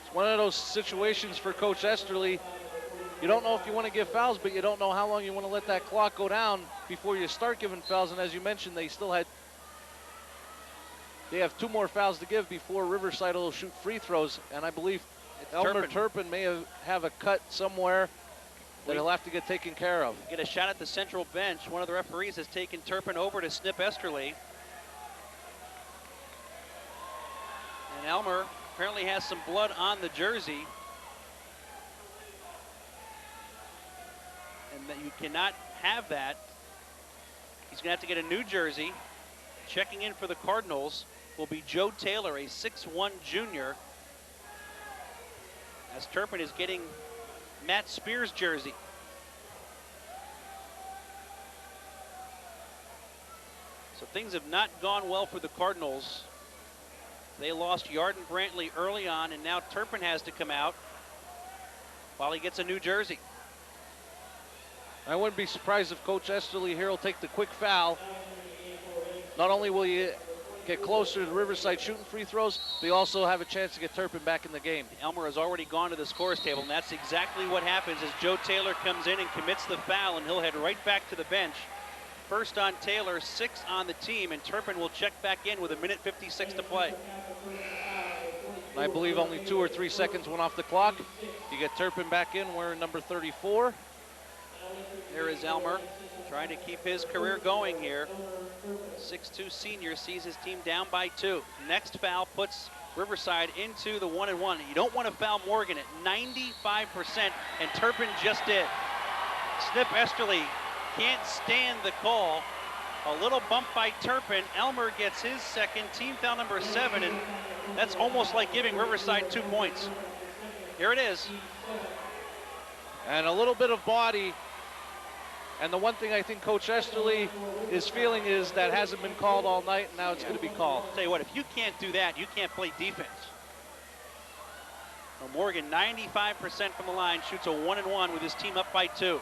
It's one of those situations for Coach Esterly. You don't know if you want to give fouls, but you don't know how long you want to let that clock go down before you start giving fouls. And as you mentioned, they have 2 more fouls to give before Riverside will shoot free throws. And I believe Elmer Turpin may have a cut somewhere that he'll have to get taken care of. Get a shot at the Central bench. One of the referees has taken Turpin over to snip Esterly. And Elmer apparently has some blood on the jersey. And that you cannot have that. He's going to have to get a new jersey. Checking in for the Cardinals will be Joe Taylor, a 6'1 junior. As Turpin is getting Matt Spears' jersey. So things have not gone well for the Cardinals. They lost Yarden Brantley early on, and now Turpin has to come out while he gets a new jersey. I wouldn't be surprised if Coach Esterly here will take the quick foul. Not only will you get closer to Riverside shooting free throws, but you also have a chance to get Turpin back in the game. Elmer has already gone to the scorer's table, and that's exactly what happens as Joe Taylor comes in and commits the foul, and he'll head right back to the bench. First on Taylor, 6 on the team, and Turpin will check back in with 1:56 to play. I believe only 2 or 3 seconds went off the clock. You get Turpin back in wearing number 34. There is Elmer trying to keep his career going here. 6'2 senior sees his team down by 2. Next foul puts Riverside into the 1-and-1. You don't want to foul Morgan at 95%, and Turpin just did. Snip Esterly can't stand the call. A little bump by Turpin. Elmer gets his second, team foul number 7, and that's almost like giving Riverside 2 points. Here it is. And a little bit of body. And the one thing I think Coach Esterly is feeling is that hasn't been called all night, and now it's going to be called. I'll tell you what, if you can't do that, you can't play defense. Well, Morgan, 95% from the line, shoots a 1-and-1 with his team up by 2.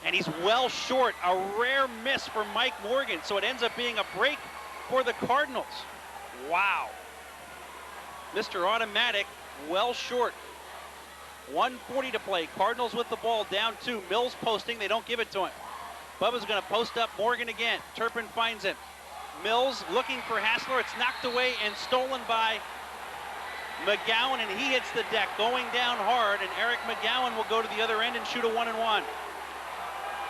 And he's well short, a rare miss for Mike Morgan, so it ends up being a break for the Cardinals. Wow. Mr. Automatic, well short. 1:40 to play. Cardinals with the ball, down 2. Mills posting, they don't give it to him. Bubba's going to post up Morgan again. Turpin finds him. Mills looking for Hassler. It's knocked away and stolen by McGowan, and he hits the deck, going down hard, and Eric McGowan will go to the other end and shoot a 1-and-1.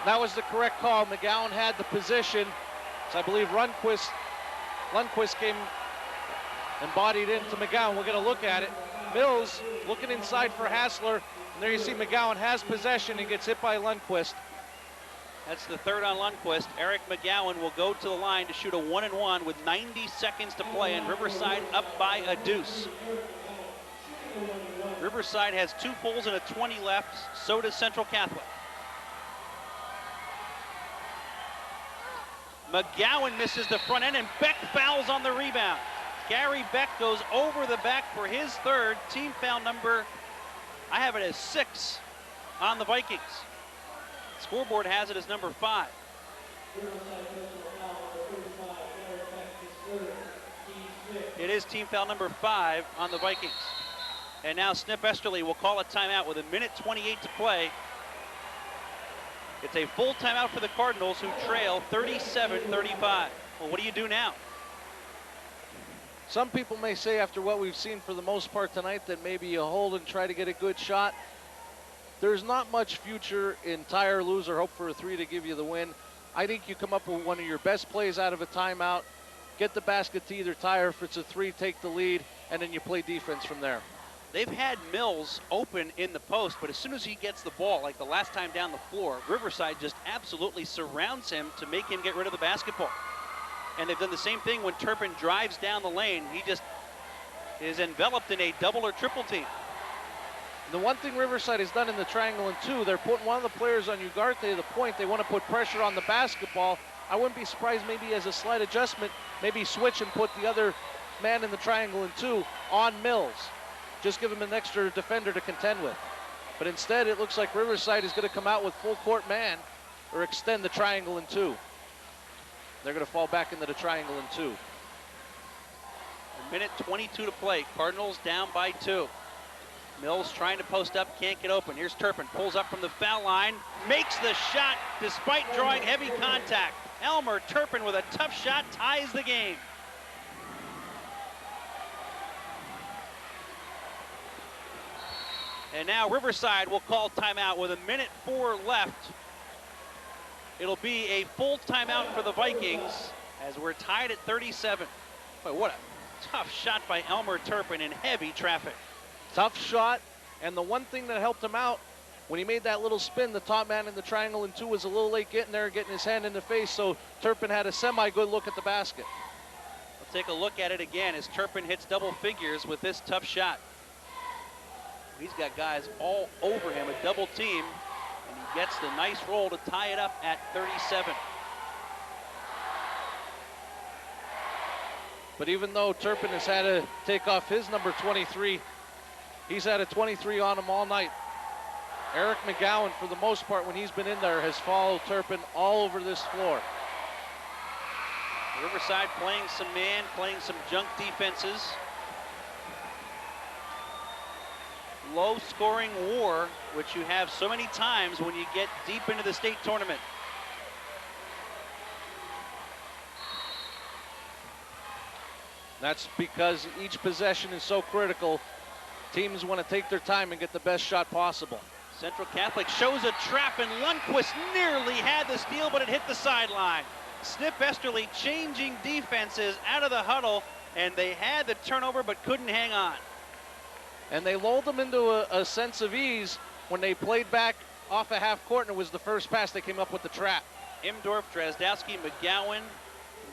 That was the correct call. McGowan had the position. So I believe Lundquist came and bodied into McGowan. We're going to look at it. Mills looking inside for Hassler, and there you see McGowan has possession and gets hit by Lundquist. That's the third on Lundquist. Eric McGowan will go to the line to shoot a 1-and-1 with 90 seconds to play, and Riverside up by a deuce. Riverside has 2 pulls and a 20 left, so does Central Catholic. McGowan misses the front end, and Beck fouls on the rebound. Gary Beck goes over the back for his third. Team foul number, I have it as 6 on the Vikings. Scoreboard has it as number 5. It is team foul number 5 on the Vikings. And now Snip Esterly will call a timeout with 1:28 to play. It's a full timeout for the Cardinals, who trail 37-35. Well, what do you do now? Some people may say after what we've seen for the most part tonight that maybe you hold and try to get a good shot. There's not much future in tie or lose or hope for a 3 to give you the win. I think you come up with one of your best plays out of a timeout, get the basket to either tie or if it's a 3, take the lead, and then you play defense from there. They've had Mills open in the post, but as soon as he gets the ball, like the last time down the floor, Riverside just absolutely surrounds him to make him get rid of the basketball. And they've done the same thing when Turpin drives down the lane. He just is enveloped in a double or triple team. The one thing Riverside has done in the triangle and 2, they're putting one of the players on Ugarte, the point. They want to put pressure on the basketball. I wouldn't be surprised maybe as a slight adjustment, maybe switch and put the other man in the triangle and 2 on Mills. Just give him an extra defender to contend with. But instead, it looks like Riverside is going to come out with full court man or extend the triangle and 2. They're going to fall back into the triangle and 2. A minute 22 to play. Cardinals down by 2. Mills trying to post up, can't get open. Here's Turpin, pulls up from the foul line, makes the shot despite drawing heavy contact. Elmer Turpin with a tough shot ties the game. And now Riverside will call timeout with a minute 4 left. It'll be a full timeout for the Vikings as we're tied at 37. Boy, what a tough shot by Elmer Turpin in heavy traffic. Tough shot, and the one thing that helped him out, when he made that little spin, the top man in the triangle and 2 was a little late getting there and getting his hand in the face, so Turpin had a semi-good look at the basket. Let's take a look at it again as Turpin hits double figures with this tough shot. He's got guys all over him, a double team, and he gets the nice roll to tie it up at 37. But even though Turpin has had to take off his number 23, he's had a 23 on him all night. Eric McGowan, for the most part, when he's been in there, has followed Turpin all over this floor. Riverside playing some man, playing some junk defenses. Low-scoring war, which you have so many times when you get deep into the state tournament. That's because each possession is so critical. Teams want to take their time and get the best shot possible. Central Catholic shows a trap, and Lundquist nearly had the steal, but it hit the sideline. Snip Esterly changing defenses out of the huddle, and they had the turnover but couldn't hang on. And they lulled them into a sense of ease when they played back off a half court, and it was the first pass they came up with the trap. Imdorf, Drazdowski, McGowan,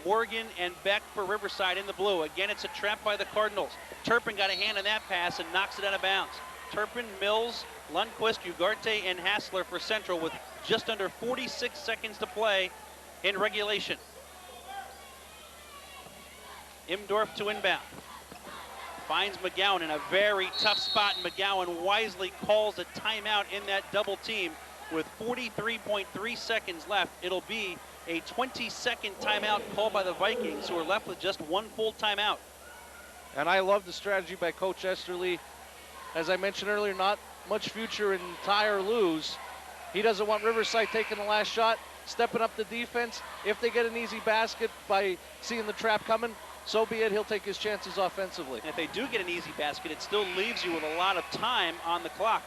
Morgan, and Beck for Riverside in the blue. Again, it's a trap by the Cardinals. Turpin got a hand on that pass and knocks it out of bounds. Turpin, Mills, Lundquist, Ugarte, and Hassler for Central with just under 46 seconds to play in regulation. Imdorf to inbound. Finds McGowan in a very tough spot, and McGowan wisely calls a timeout in that double team with 43.3 seconds left. It'll be a 20-second timeout called by the Vikings, who are left with just one full timeout. And I love the strategy by Coach Esterly. As I mentioned earlier, not much future in tie or lose. He doesn't want Riverside taking the last shot, stepping up the defense. If they get an easy basket by seeing the trap coming, so be it. He'll take his chances offensively. And if they do get an easy basket, it still leaves you with a lot of time on the clock.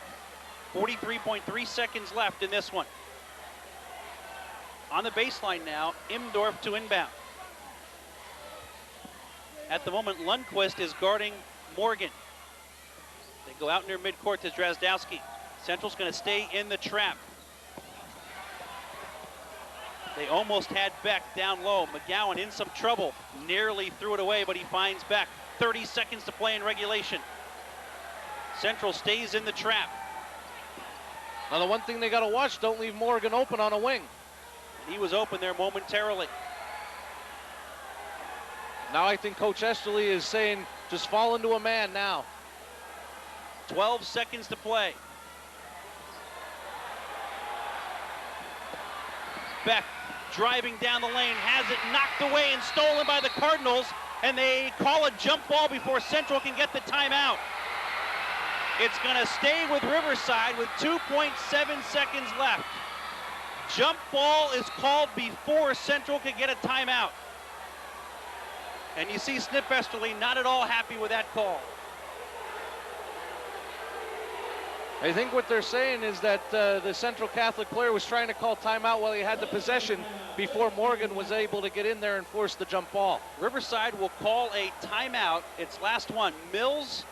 43.3 seconds left in this one. On the baseline now, Imdorf to inbound. At the moment, Lundquist is guarding Morgan. They go out near midcourt to Drazdowski. Central's going to stay in the trap. They almost had Beck down low. McGowan in some trouble. Nearly threw it away, but he finds Beck. 30 seconds to play in regulation. Central stays in the trap. Now the one thing they got to watch, don't leave Morgan open on a wing. He was open there momentarily. Now I think Coach Esterly is saying, just fall into a man now. 12 seconds to play. Beck driving down the lane, has it knocked away and stolen by the Cardinals, and they call a jump ball before Central can get the timeout. It's going to stay with Riverside with 2.7 seconds left. Jump ball is called before Central can get a timeout. And you see Snip Esterly not at all happy with that call. I think what they're saying is that the Central Catholic player was trying to call timeout while he had the possession before Morgan was able to get in there and force the jump ball. Riverside will call a timeout. It's last one. Mills.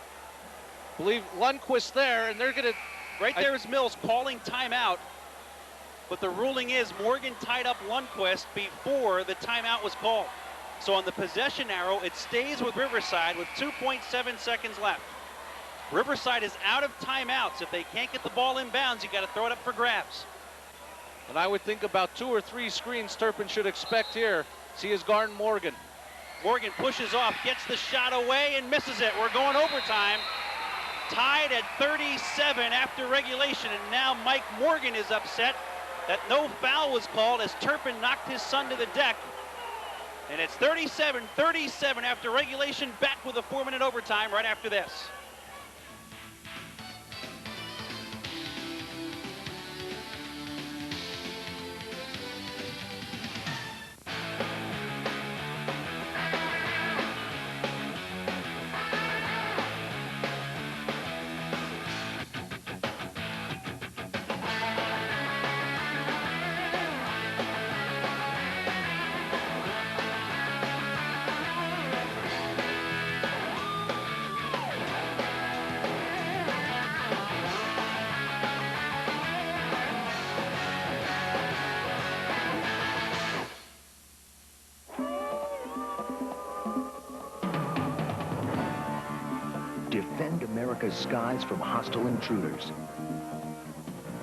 Believe Lundquist there, and they're going to... Right there is Mills calling timeout. But the ruling is Morgan tied up Lundquist before the timeout was called. So on the possession arrow, it stays with Riverside with 2.7 seconds left. Riverside is out of timeouts. If they can't get the ball in bounds, you got to throw it up for grabs. And I would think about 2 or 3 screens Turpin should expect here. See his guard Morgan. Morgan pushes off, gets the shot away, and misses it. We're going overtime. Tied at 37 after regulation, and now Mike Morgan is upset that no foul was called as Turpin knocked his son to the deck. And it's 37-37 after regulation, back with a 4-minute overtime right after this. Defend America's skies from hostile intruders.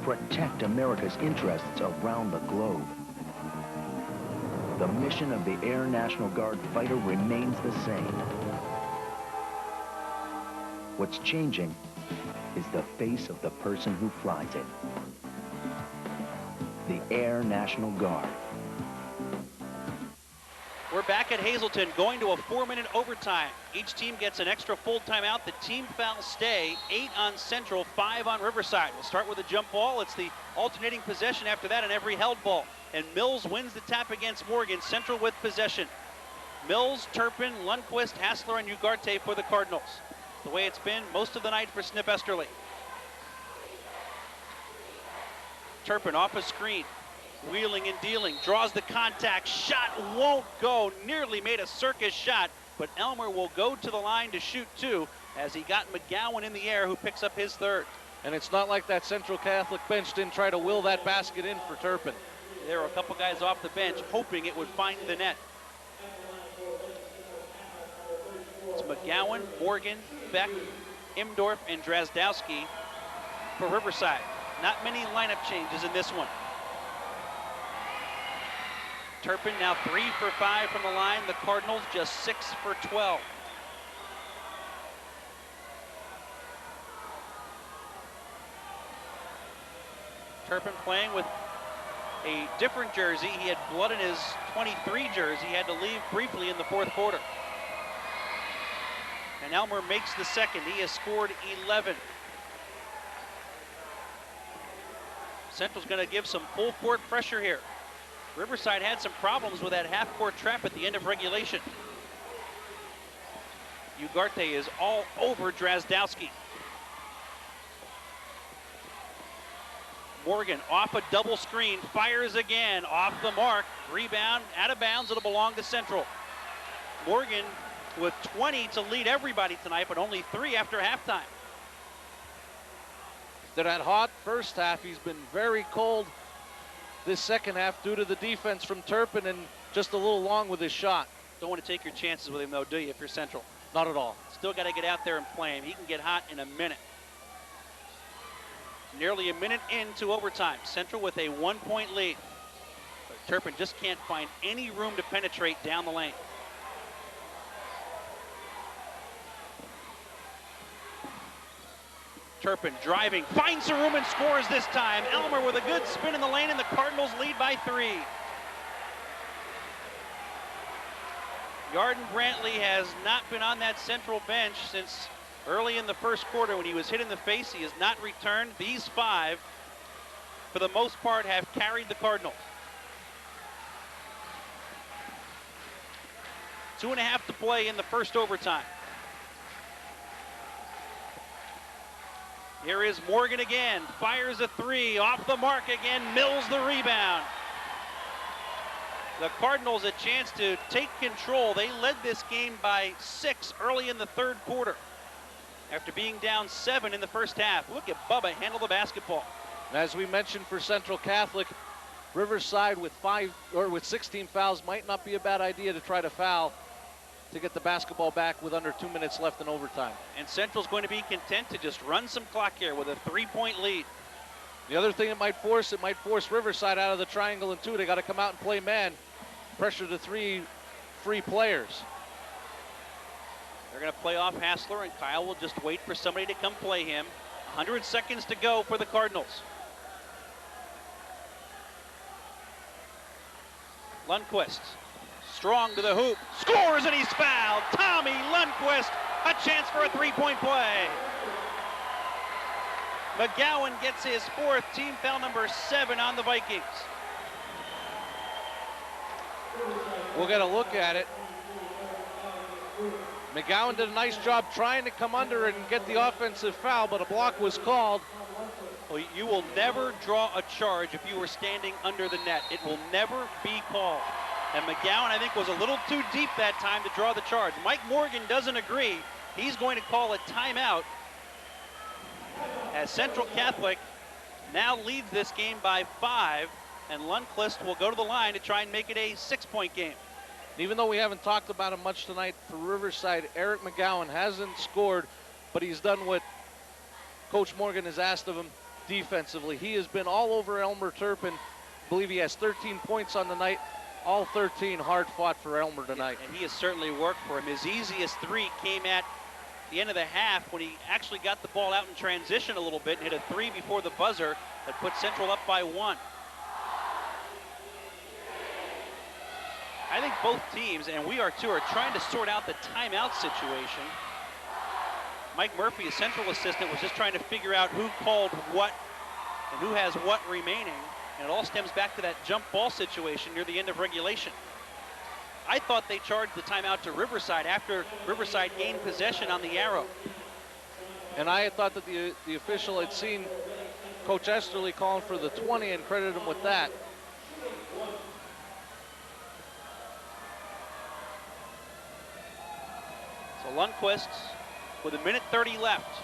Protect America's interests around the globe. The mission of the Air National Guard fighter remains the same. What's changing is the face of the person who flies it. The Air National Guard. We're back at Hazleton, going to a 4-minute overtime. Each team gets an extra full timeout. The team fouls stay, 8 on Central, 5 on Riverside. We'll start with a jump ball. It's the alternating possession after that on every held ball. And Mills wins the tap against Morgan. Central with possession. Mills, Turpin, Lundquist, Hassler, and Ugarte for the Cardinals. The way it's been most of the night for Snip Esterly. Turpin off a screen. Wheeling and dealing, draws the contact, shot won't go, nearly made a circus shot, but Elmer will go to the line to shoot 2 as he got McGowan in the air, who picks up his 3rd. And it's not like that Central Catholic bench didn't try to will that basket in for Turpin. There were a couple guys off the bench hoping it would find the net. It's McGowan, Morgan, Beck, Imdorf, and Drazdowski for Riverside. Not many lineup changes in this one. Turpin now 3 for 5 from the line. The Cardinals just 6 for 12. Turpin playing with a different jersey. He had blood in his 23 jersey. He had to leave briefly in the 4th quarter. And Elmer makes the 2nd. He has scored 11. Central's going to give some full court pressure here. Riverside had some problems with that half-court trap at the end of regulation. Ugarte is all over Drazdowski. Morgan off a double screen, fires again, off the mark, rebound, out of bounds, it'll belong to Central. Morgan with 20 to lead everybody tonight, but only 3 after halftime. After that hot first half, he's been very cold this second half due to the defense from Turpin and just a little long with his shot. Don't want to take your chances with him though, do you, if you're Central? Not at all. Still got to get out there and play him. He can get hot in a minute. Nearly a minute into overtime. Central with a 1-point lead. But Turpin just can't find any room to penetrate down the lane. Turpin driving, finds some room and scores this time. Elmer with a good spin in the lane, and the Cardinals lead by 3. Yarden Brantley has not been on that Central bench since early in the first quarter when he was hit in the face. He has not returned. These 5, for the most part, have carried the Cardinals. 2.5 to play in the first overtime. Here is Morgan again, fires a three, off the mark again, Mills the rebound. The Cardinals a chance to take control. They led this game by 6 early in the third quarter after being down 7 in the first half. Look at Bubba handle the basketball. As we mentioned for Central Catholic, Riverside with 16 fouls might not be a bad idea to try to foul to get the basketball back with under 2 minutes left in overtime. And Central's going to be content to just run some clock here with a 3-point lead. The other thing it might force Riverside out of the triangle and 2. They got to come out and play man. Pressure to 3 free players. They're going to play off Hassler, and Kyle will just wait for somebody to come play him. 100 seconds to go for the Cardinals. Lundquist, strong to the hoop, scores, and he's fouled. Tommy Lundquist, a chance for a 3-point play. McGowan gets his 4th, team foul number 7 on the Vikings. We'll get a look at it. McGowan did a nice job trying to come under and get the offensive foul, but a block was called. Well, you will never draw a charge if you were standing under the net. It will never be called. And McGowan, I think, was a little too deep that time to draw the charge. Mike Morgan doesn't agree. He's going to call a timeout as Central Catholic now leads this game by 5, and Lundquist will go to the line to try and make it a 6-point game. Even though we haven't talked about him much tonight for Riverside, Eric McGowan hasn't scored, but he's done what Coach Morgan has asked of him defensively. He has been all over Elmer Turpin. I believe he has 13 points on the night. All 13 hard fought for Elmer tonight. And he has certainly worked for him. His easiest 3 came at the end of the half when he actually got the ball out in transition a little bit and hit a 3 before the buzzer that put Central up by 1. I think both teams, and we are too, are trying to sort out the timeout situation. Mike Murphy, a Central assistant, was just trying to figure out who called what and who has what remaining. And it all stems back to that jump ball situation near the end of regulation. I thought they charged the timeout to Riverside after Riverside gained possession on the arrow. And I had thought that the official had seen Coach Esterly calling for the 20 and credited him with that. So Lundquist, with 1:30 left,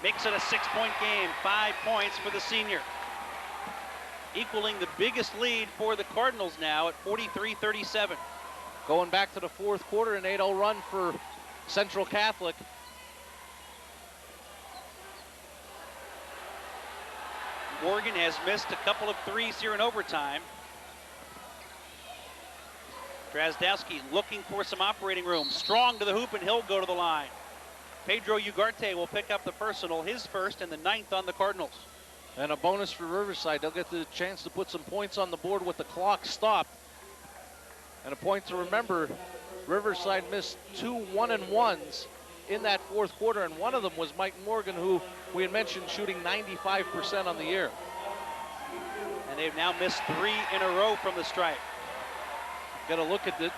makes it a 6-point game, 5 points for the senior. Equaling the biggest lead for the Cardinals now at 43-37. Going back to the fourth quarter, an 8-0 run for Central Catholic. Morgan has missed a couple of threes here in overtime. Drazdowski looking for some operating room. Strong to the hoop, and he'll go to the line. Pedro Ugarte will pick up the personal, his first and the 9th on the Cardinals. And a bonus for Riverside. They'll get the chance to put some points on the board with the clock stopped. And a point to remember, Riverside missed 2 1-and-1s in that fourth quarter, and one of them was Mike Morgan, who we had mentioned shooting 95% on the year. And they've now missed 3 in a row from the stripe. Got a look at it.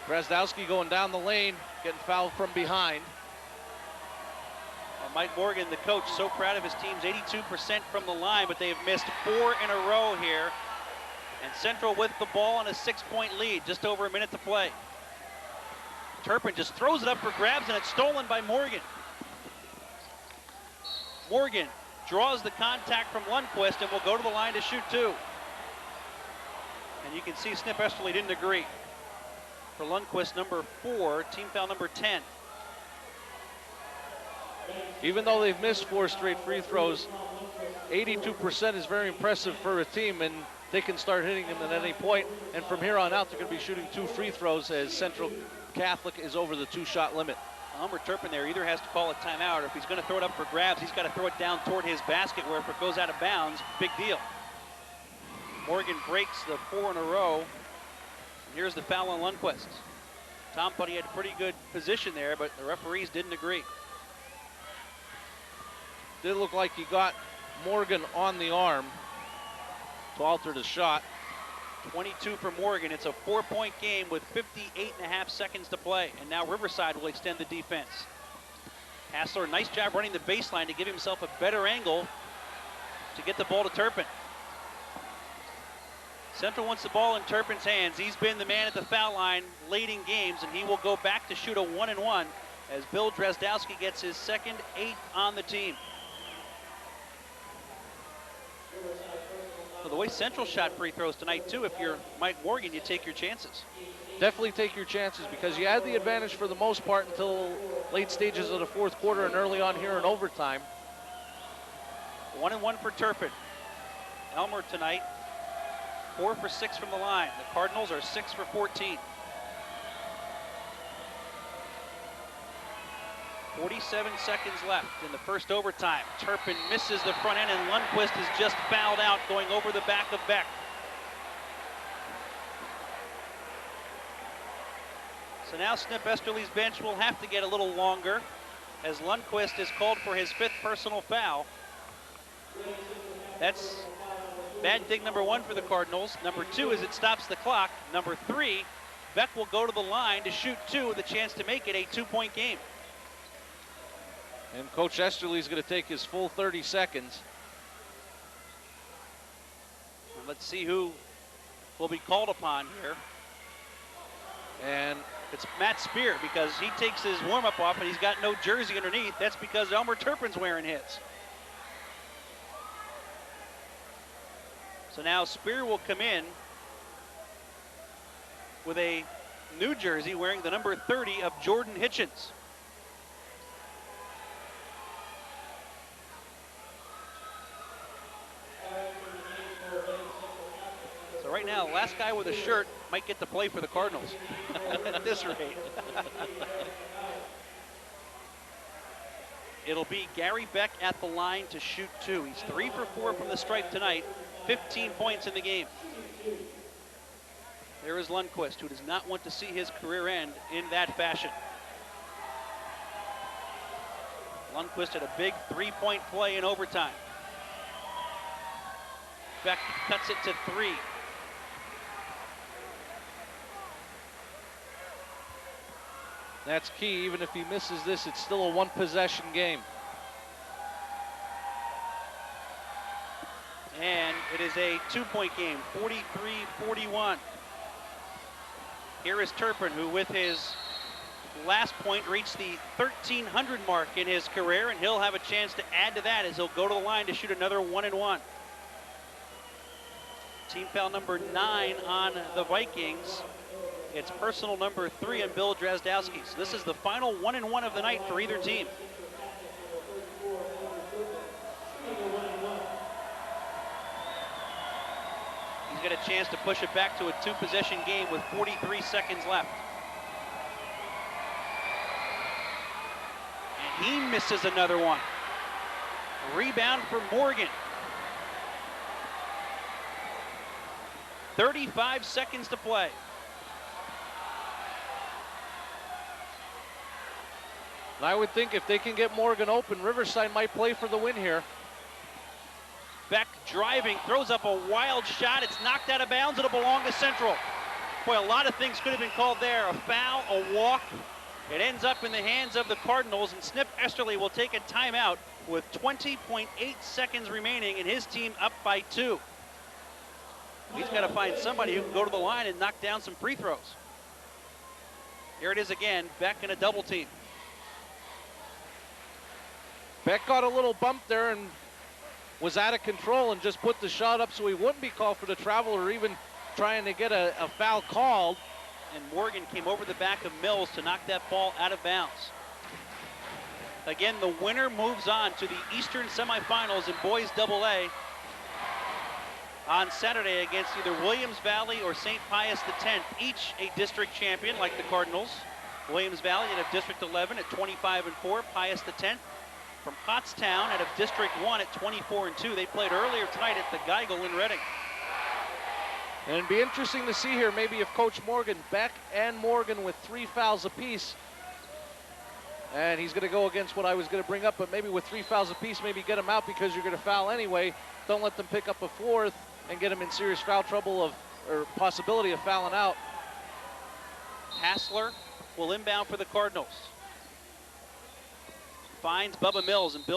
Drazdowski going down the lane, getting fouled from behind. And Mike Morgan, the coach, so proud of his team's 82% from the line, but they have missed 4 in a row here. And Central with the ball on a 6-point lead, just over a minute to play. Turpin just throws it up for grabs, and it's stolen by Morgan. Morgan draws the contact from Lundquist and will go to the line to shoot 2. And you can see Snip Esterly didn't agree. For Lundquist, number 4, team foul number 10. Even though they've missed 4 straight free throws, 82% is very impressive for a team, and they can start hitting them at any point. And from here on out, they're going to be shooting 2 free throws as Central Catholic is over the 2-shot limit. Elmer Turpin there either has to call a timeout, or if he's going to throw it up for grabs, he's got to throw it down toward his basket, where if it goes out of bounds, big deal. Morgan breaks the 4 in a row. And here's the foul on Lundquist. Tom thought he had a pretty good position there, but the referees didn't agree. Did look like he got Morgan on the arm to alter the shot. 22 for Morgan. It's a 4-point game with 58.5 seconds to play. And now Riverside will extend the defense. Hassler, nice job running the baseline to give himself a better angle to get the ball to Turpin. Central wants the ball in Turpin's hands. He's been the man at the foul line late in games, and he will go back to shoot a 1-and-1 as Bill Dresdowski gets his second 8 on the team. So the way Central shot free throws tonight, too, if you're Mike Morgan, you take your chances. Definitely take your chances because you had the advantage for the most part until late stages of the fourth quarter and early on here in overtime. 1-and-1 for Turpin. Elmer tonight, 4 for 6 from the line. The Cardinals are 6 for 14. 47 seconds left in the first overtime. Turpin misses the front end, and Lundquist is just fouled out going over the back of Beck. So now Snip Esterly's bench will have to get a little longer as Lundquist is called for his 5th personal foul. That's bad thing number 1 for the Cardinals. Number 2 is it stops the clock. Number 3, Beck will go to the line to shoot 2 with a chance to make it a 2-point game. And Coach Esterly's going to take his full 30 seconds. And let's see who will be called upon here. And it's Matt Spear because he takes his warm-up off and he's got no jersey underneath. That's because Elmer Turpin's wearing his. So now Spear will come in with a new jersey wearing the number 30 of Jordan Hitchens. So right now, last guy with a shirt might get to play for the Cardinals at this rate. It'll be Gary Beck at the line to shoot 2. He's 3 for 4 from the stripe tonight, 15 points in the game. There is Lundquist, who does not want to see his career end in that fashion. Lundquist had a big 3-point play in overtime. Beck cuts it to 3. That's key. Even if he misses this, it's still a 1-possession game. And it is a 2-point game, 43-41. Here is Turpin, who with his last point reached the 1,300 mark in his career, and he'll have a chance to add to that as he'll go to the line to shoot another 1-and-1. Team foul number 9 on the Vikings. It's personal number 3 on Bill Dresdowski. So this is the final 1-and-1 of the night for either team. He's got a chance to push it back to a 2-possession game with 43 seconds left. And he misses another one. Rebound for Morgan. 35 seconds to play. I would think if they can get Morgan open, Riverside might play for the win here. Beck driving, throws up a wild shot. It's knocked out of bounds. It'll belong to Central. Boy, a lot of things could have been called there. A foul, a walk. It ends up in the hands of the Cardinals, and Snip Esterly will take a timeout with 20.8 seconds remaining, and his team up by 2. He's got to find somebody who can go to the line and knock down some free throws. Here it is again, Beck in a double team. Beck got a little bump there and was out of control and just put the shot up so he wouldn't be called for the travel or even trying to get a foul called. And Morgan came over the back of Mills to knock that ball out of bounds. Again, the winner moves on to the Eastern semifinals in boys AA on Saturday against either Williams Valley or St. Pius X, each a district champion like the Cardinals. Williams Valley out of District 11 at 25-4, Pius X from Pottstown out of District 1 at 24-2. They played earlier tonight at the Geigel in Reading. And it'd be interesting to see here maybe if Coach Morgan, Beck and Morgan with 3 fouls apiece. And he's going to go against what I was going to bring up, but maybe with 3 fouls apiece, maybe get them out because you're going to foul anyway. Don't let them pick up a 4th and get them in serious foul trouble or possibility of fouling out. Hassler will inbound for the Cardinals. Finds Bubba Mills, and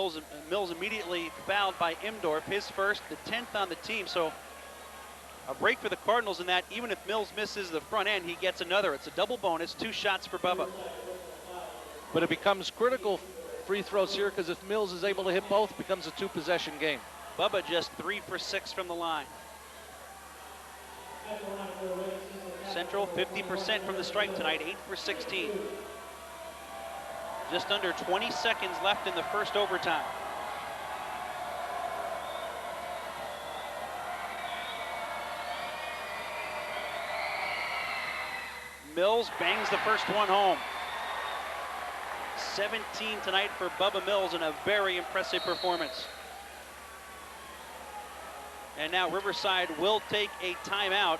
Mills immediately fouled by Imdorf, his first, the 10th on the team. So a break for the Cardinals in that even if Mills misses the front end, he gets another. It's a double bonus, 2 shots for Bubba. But it becomes critical free throws here because if Mills is able to hit both, it becomes a 2-possession game. Bubba just 3 for 6 from the line. Central 50% from the stripe tonight, 8 for 16. Just under 20 seconds left in the first overtime. Mills bangs the first one home. 17 tonight for Bubba Mills in a very impressive performance. And now Riverside will take a timeout.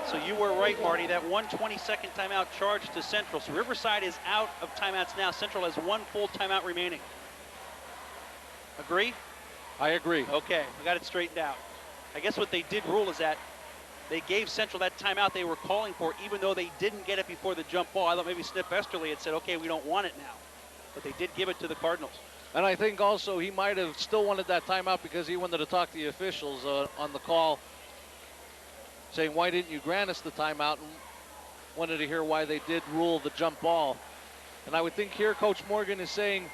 So you were right, Marty, that 122nd timeout charged to Central. So Riverside is out of timeouts now. Central has 1 full timeout remaining. Agree? I agree. Okay, we got it straightened out. I guess what they did rule is that they gave Central that timeout they were calling for, even though they didn't get it before the jump ball. I thought maybe Snip Esterly had said, okay, we don't want it now. But they did give it to the Cardinals. And I think also he might have still wanted that timeout because he wanted to talk to the officials on the call, saying, why didn't you grant us the timeout? And wanted to hear why they did rule the jump ball. And I would think here Coach Morgan is saying,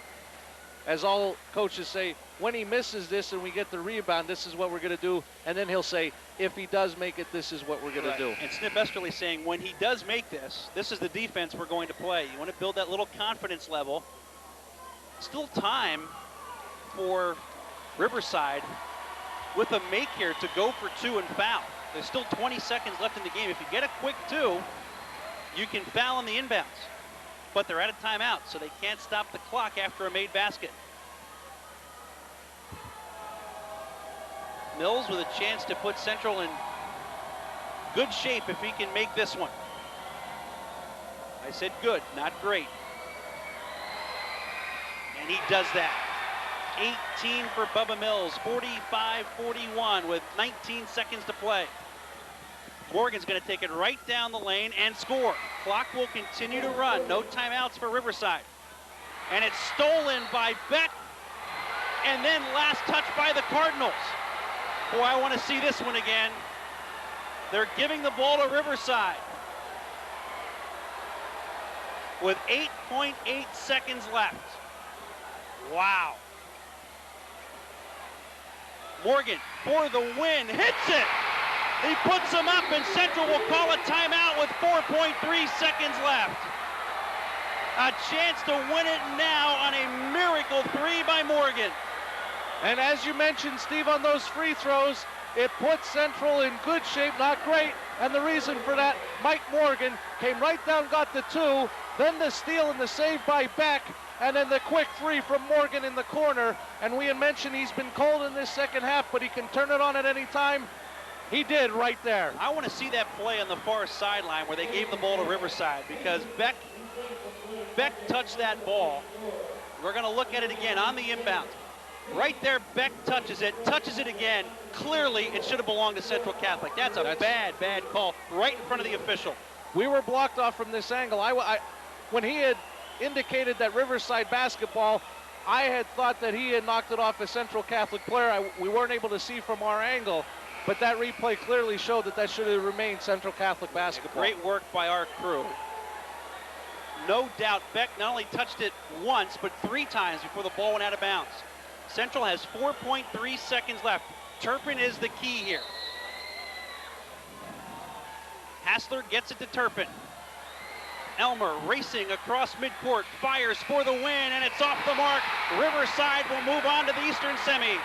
as all coaches say, when he misses this and we get the rebound, this is what we're going to do. And then he'll say, if he does make it, this is what we're going to do. And Snip Esterly saying, when he does make this, this is the defense we're going to play. You want to build that little confidence level. Still time for Riverside with a make here to go for 2 and foul. There's still 20 seconds left in the game. If you get a quick 2, you can foul on the inbounds. But they're out of timeout, so they can't stop the clock after a made basket. Mills with a chance to put Central in good shape if he can make this one. I said good, not great. And he does that. 18 for Bubba Mills, 45-41 with 19 seconds to play. Morgan's going to take it right down the lane and score. Clock will continue to run. No timeouts for Riverside. And it's stolen by Beck. And then last touch by the Cardinals. Boy, I want to see this one again. They're giving the ball to Riverside with 8.8 seconds left. Wow. Morgan for the win, hits it. He puts them up, and Central will call a timeout with 4.3 seconds left. A chance to win it now on a miracle 3 by Morgan. And as you mentioned, Steve, on those free throws, it puts Central in good shape, not great. And the reason for that, Mike Morgan came right down, got the 2, then the steal and the save by Beck, and then the quick 3 from Morgan in the corner. And we had mentioned he's been cold in this second half, but he can turn it on at any time. He did right there. I want to see that play on the far sideline where they gave the ball to Riverside, because Beck touched that ball. We're going to look at it again on the inbound. Right there, Beck touches it again. Clearly, it should have belonged to Central Catholic. That's a bad call right in front of the official. We were blocked off from this angle. When he had indicated that Riverside basketball, I had thought that he had knocked it off a Central Catholic player. We weren't able to see from our angle, but that replay clearly showed that should have remained Central Catholic basketball. Great work by our crew. No doubt Beck not only touched it once, but 3 times before the ball went out of bounds. Central has 4.3 seconds left. Turpin is the key here. Hassler gets it to Turpin. Elmer racing across midcourt, fires for the win, and it's off the mark. Riverside will move on to the Eastern semis.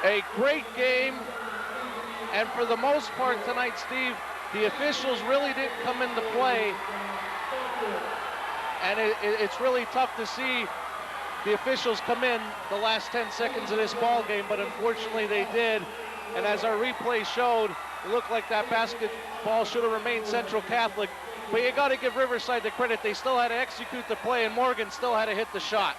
A great game, and for the most part tonight, Steve, the officials really didn't come into play, and it's really tough to see the officials come in the last 10 seconds of this ball game, but unfortunately they did. And as our replay showed, It looked like that basketball should have remained Central Catholic, but you got to give Riverside the credit. They still had to execute the play, and Morgan still had to hit the shot.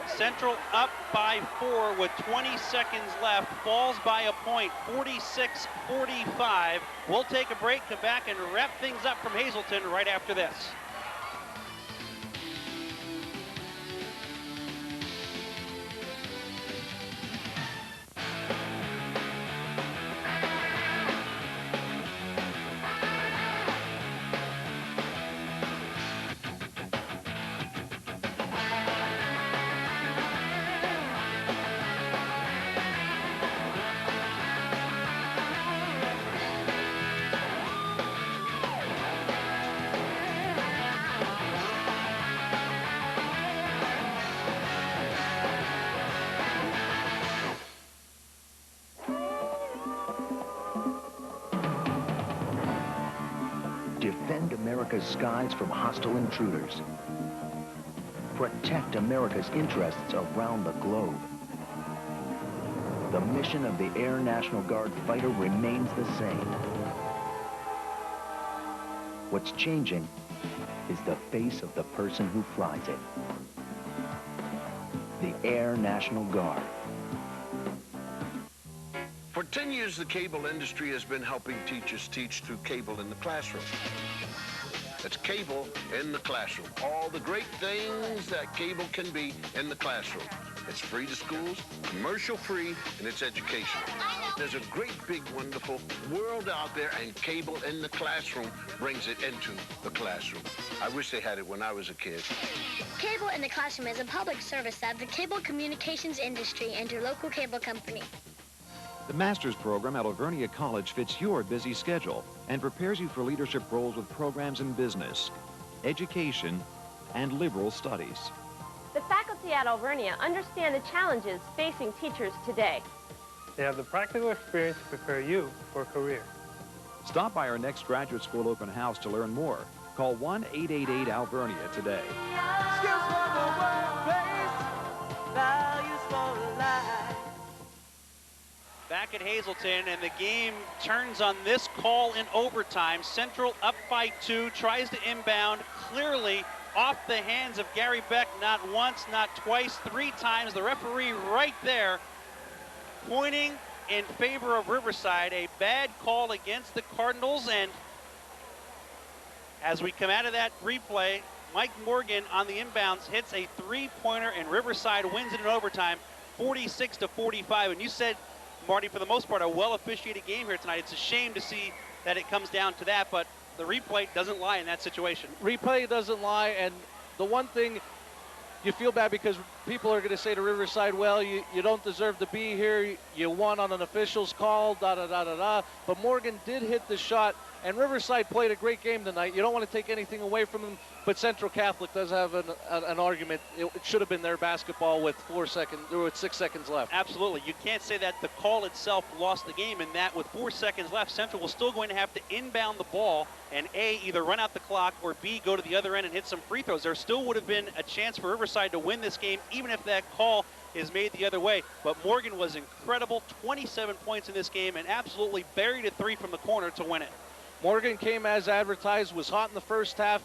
Central up by 4 with 20 seconds left, falls by a point, 46-45. We'll take a break, come back, and wrap things up from Hazleton right after this. Defend America's skies from hostile intruders. Protect America's interests around the globe. The mission of the Air National Guard fighter remains the same. What's changing is the face of the person who flies it. The Air National Guard. For 10 years, the cable industry has been helping teachers teach through cable in the classroom. It's cable in the classroom. All the great things that cable can be in the classroom. It's free to schools, commercial-free, and it's educational. There's a great, big, wonderful world out there, and cable in the classroom brings it into the classroom. I wish they had it when I was a kid. Cable in the Classroom is a public service of the cable communications industry and your local cable company. The master's program at Alvernia College fits your busy schedule and prepares you for leadership roles with programs in business, education, and liberal studies. The faculty at Alvernia understand the challenges facing teachers today. They have the practical experience to prepare you for a career. Stop by our next graduate school open house to learn more. Call 1-888-ALVERNIA today. Skills for the workplace, values for life. Back at Hazleton, and the game turns on this call in overtime. Central up by 2, tries to inbound, clearly off the hands of Gary Beck, not once, not twice, 3 times. The referee right there pointing in favor of Riverside. A bad call against the Cardinals, and as we come out of that replay, Mike Morgan on the inbounds hits a 3-pointer, and Riverside wins it in overtime, 46-45. And you said, Marty, for the most part, a well-officiated game here tonight. It's a shame to see that it comes down to that, but the replay doesn't lie in that situation. Replay doesn't lie, and the one thing you feel bad because people are going to say to Riverside, well, you don't deserve to be here. You won on an official's call, da-da-da-da-da. But Morgan did hit the shot, and Riverside played a great game tonight. You don't want to take anything away from them, but Central Catholic does have an argument. It should have been their basketball with 6 seconds left. Absolutely. You can't say that the call itself lost the game, and that with 4 seconds left, Central was still going to have to inbound the ball and A, either run out the clock, or B, go to the other end and hit some free throws. There still would have been a chance for Riverside to win this game, even if that call is made the other way. But Morgan was incredible, 27 points in this game, and absolutely buried a 3 from the corner to win it. Morgan came as advertised, was hot in the first half,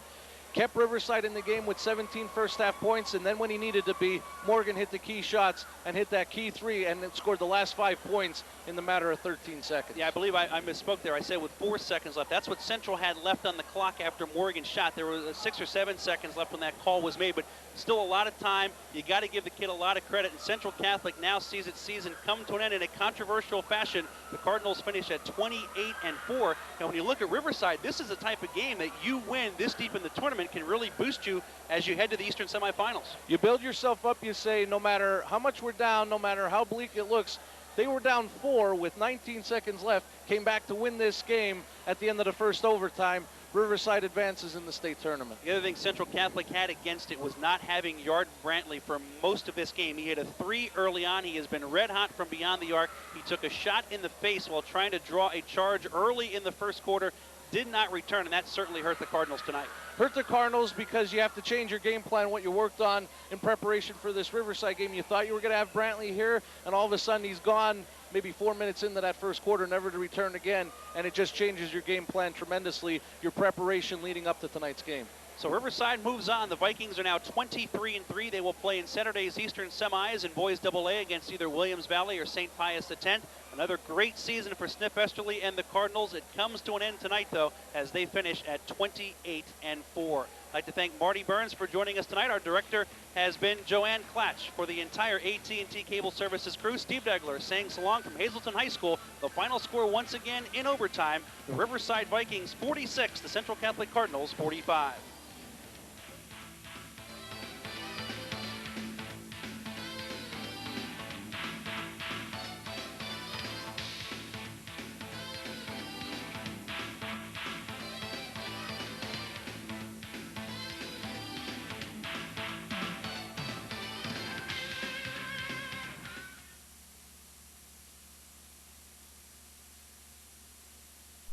kept Riverside in the game with 17 first-half points, and then when he needed to be, Morgan hit the key shots and hit that key 3 and scored the last 5 points in the matter of 13 seconds. Yeah, I believe I misspoke there. I said with 4 seconds left. That's what Central had left on the clock after Morgan shot. There was 6 or 7 seconds left when that call was made, but still a lot of time. You got to give the kid a lot of credit, and Central Catholic now sees its season come to an end in a controversial fashion. The Cardinals finish at 28-4. And when you look at Riverside, this is the type of game that you win this deep in the tournament can really boost you as you head to the Eastern semifinals. You build yourself up, you say, no matter how much we're down, no matter how bleak it looks, they were down 4 with 19 seconds left, came back to win this game at the end of the first overtime. Riverside advances in the state tournament. The other thing Central Catholic had against it was not having Yard Brantley for most of this game. He hit a 3 early on. He has been red hot from beyond the arc. He took a shot in the face while trying to draw a charge early in the first quarter. Did not return, and that certainly hurt the Cardinals tonight. Hurt the Cardinals because you have to change your game plan, what you worked on in preparation for this Riverside game. You thought you were going to have Brantley here, and all of a sudden he's gone maybe 4 minutes into that first quarter, never to return again, and it just changes your game plan tremendously, your preparation leading up to tonight's game. So Riverside moves on. The Vikings are now 23-3. They will play in Saturday's Eastern semis in boys AA against either Williams Valley or St. Pius X. Another great season for Sniff Esterly and the Cardinals. It comes to an end tonight, though, as they finish at 28-4. I'd like to thank Marty Burns for joining us tonight. Our director has been Joanne Klatch. For the entire AT&T Cable Services crew, Steve Degler saying so long from Hazleton High School. The final score once again in overtime, the Riverside Vikings 46, the Central Catholic Cardinals 45.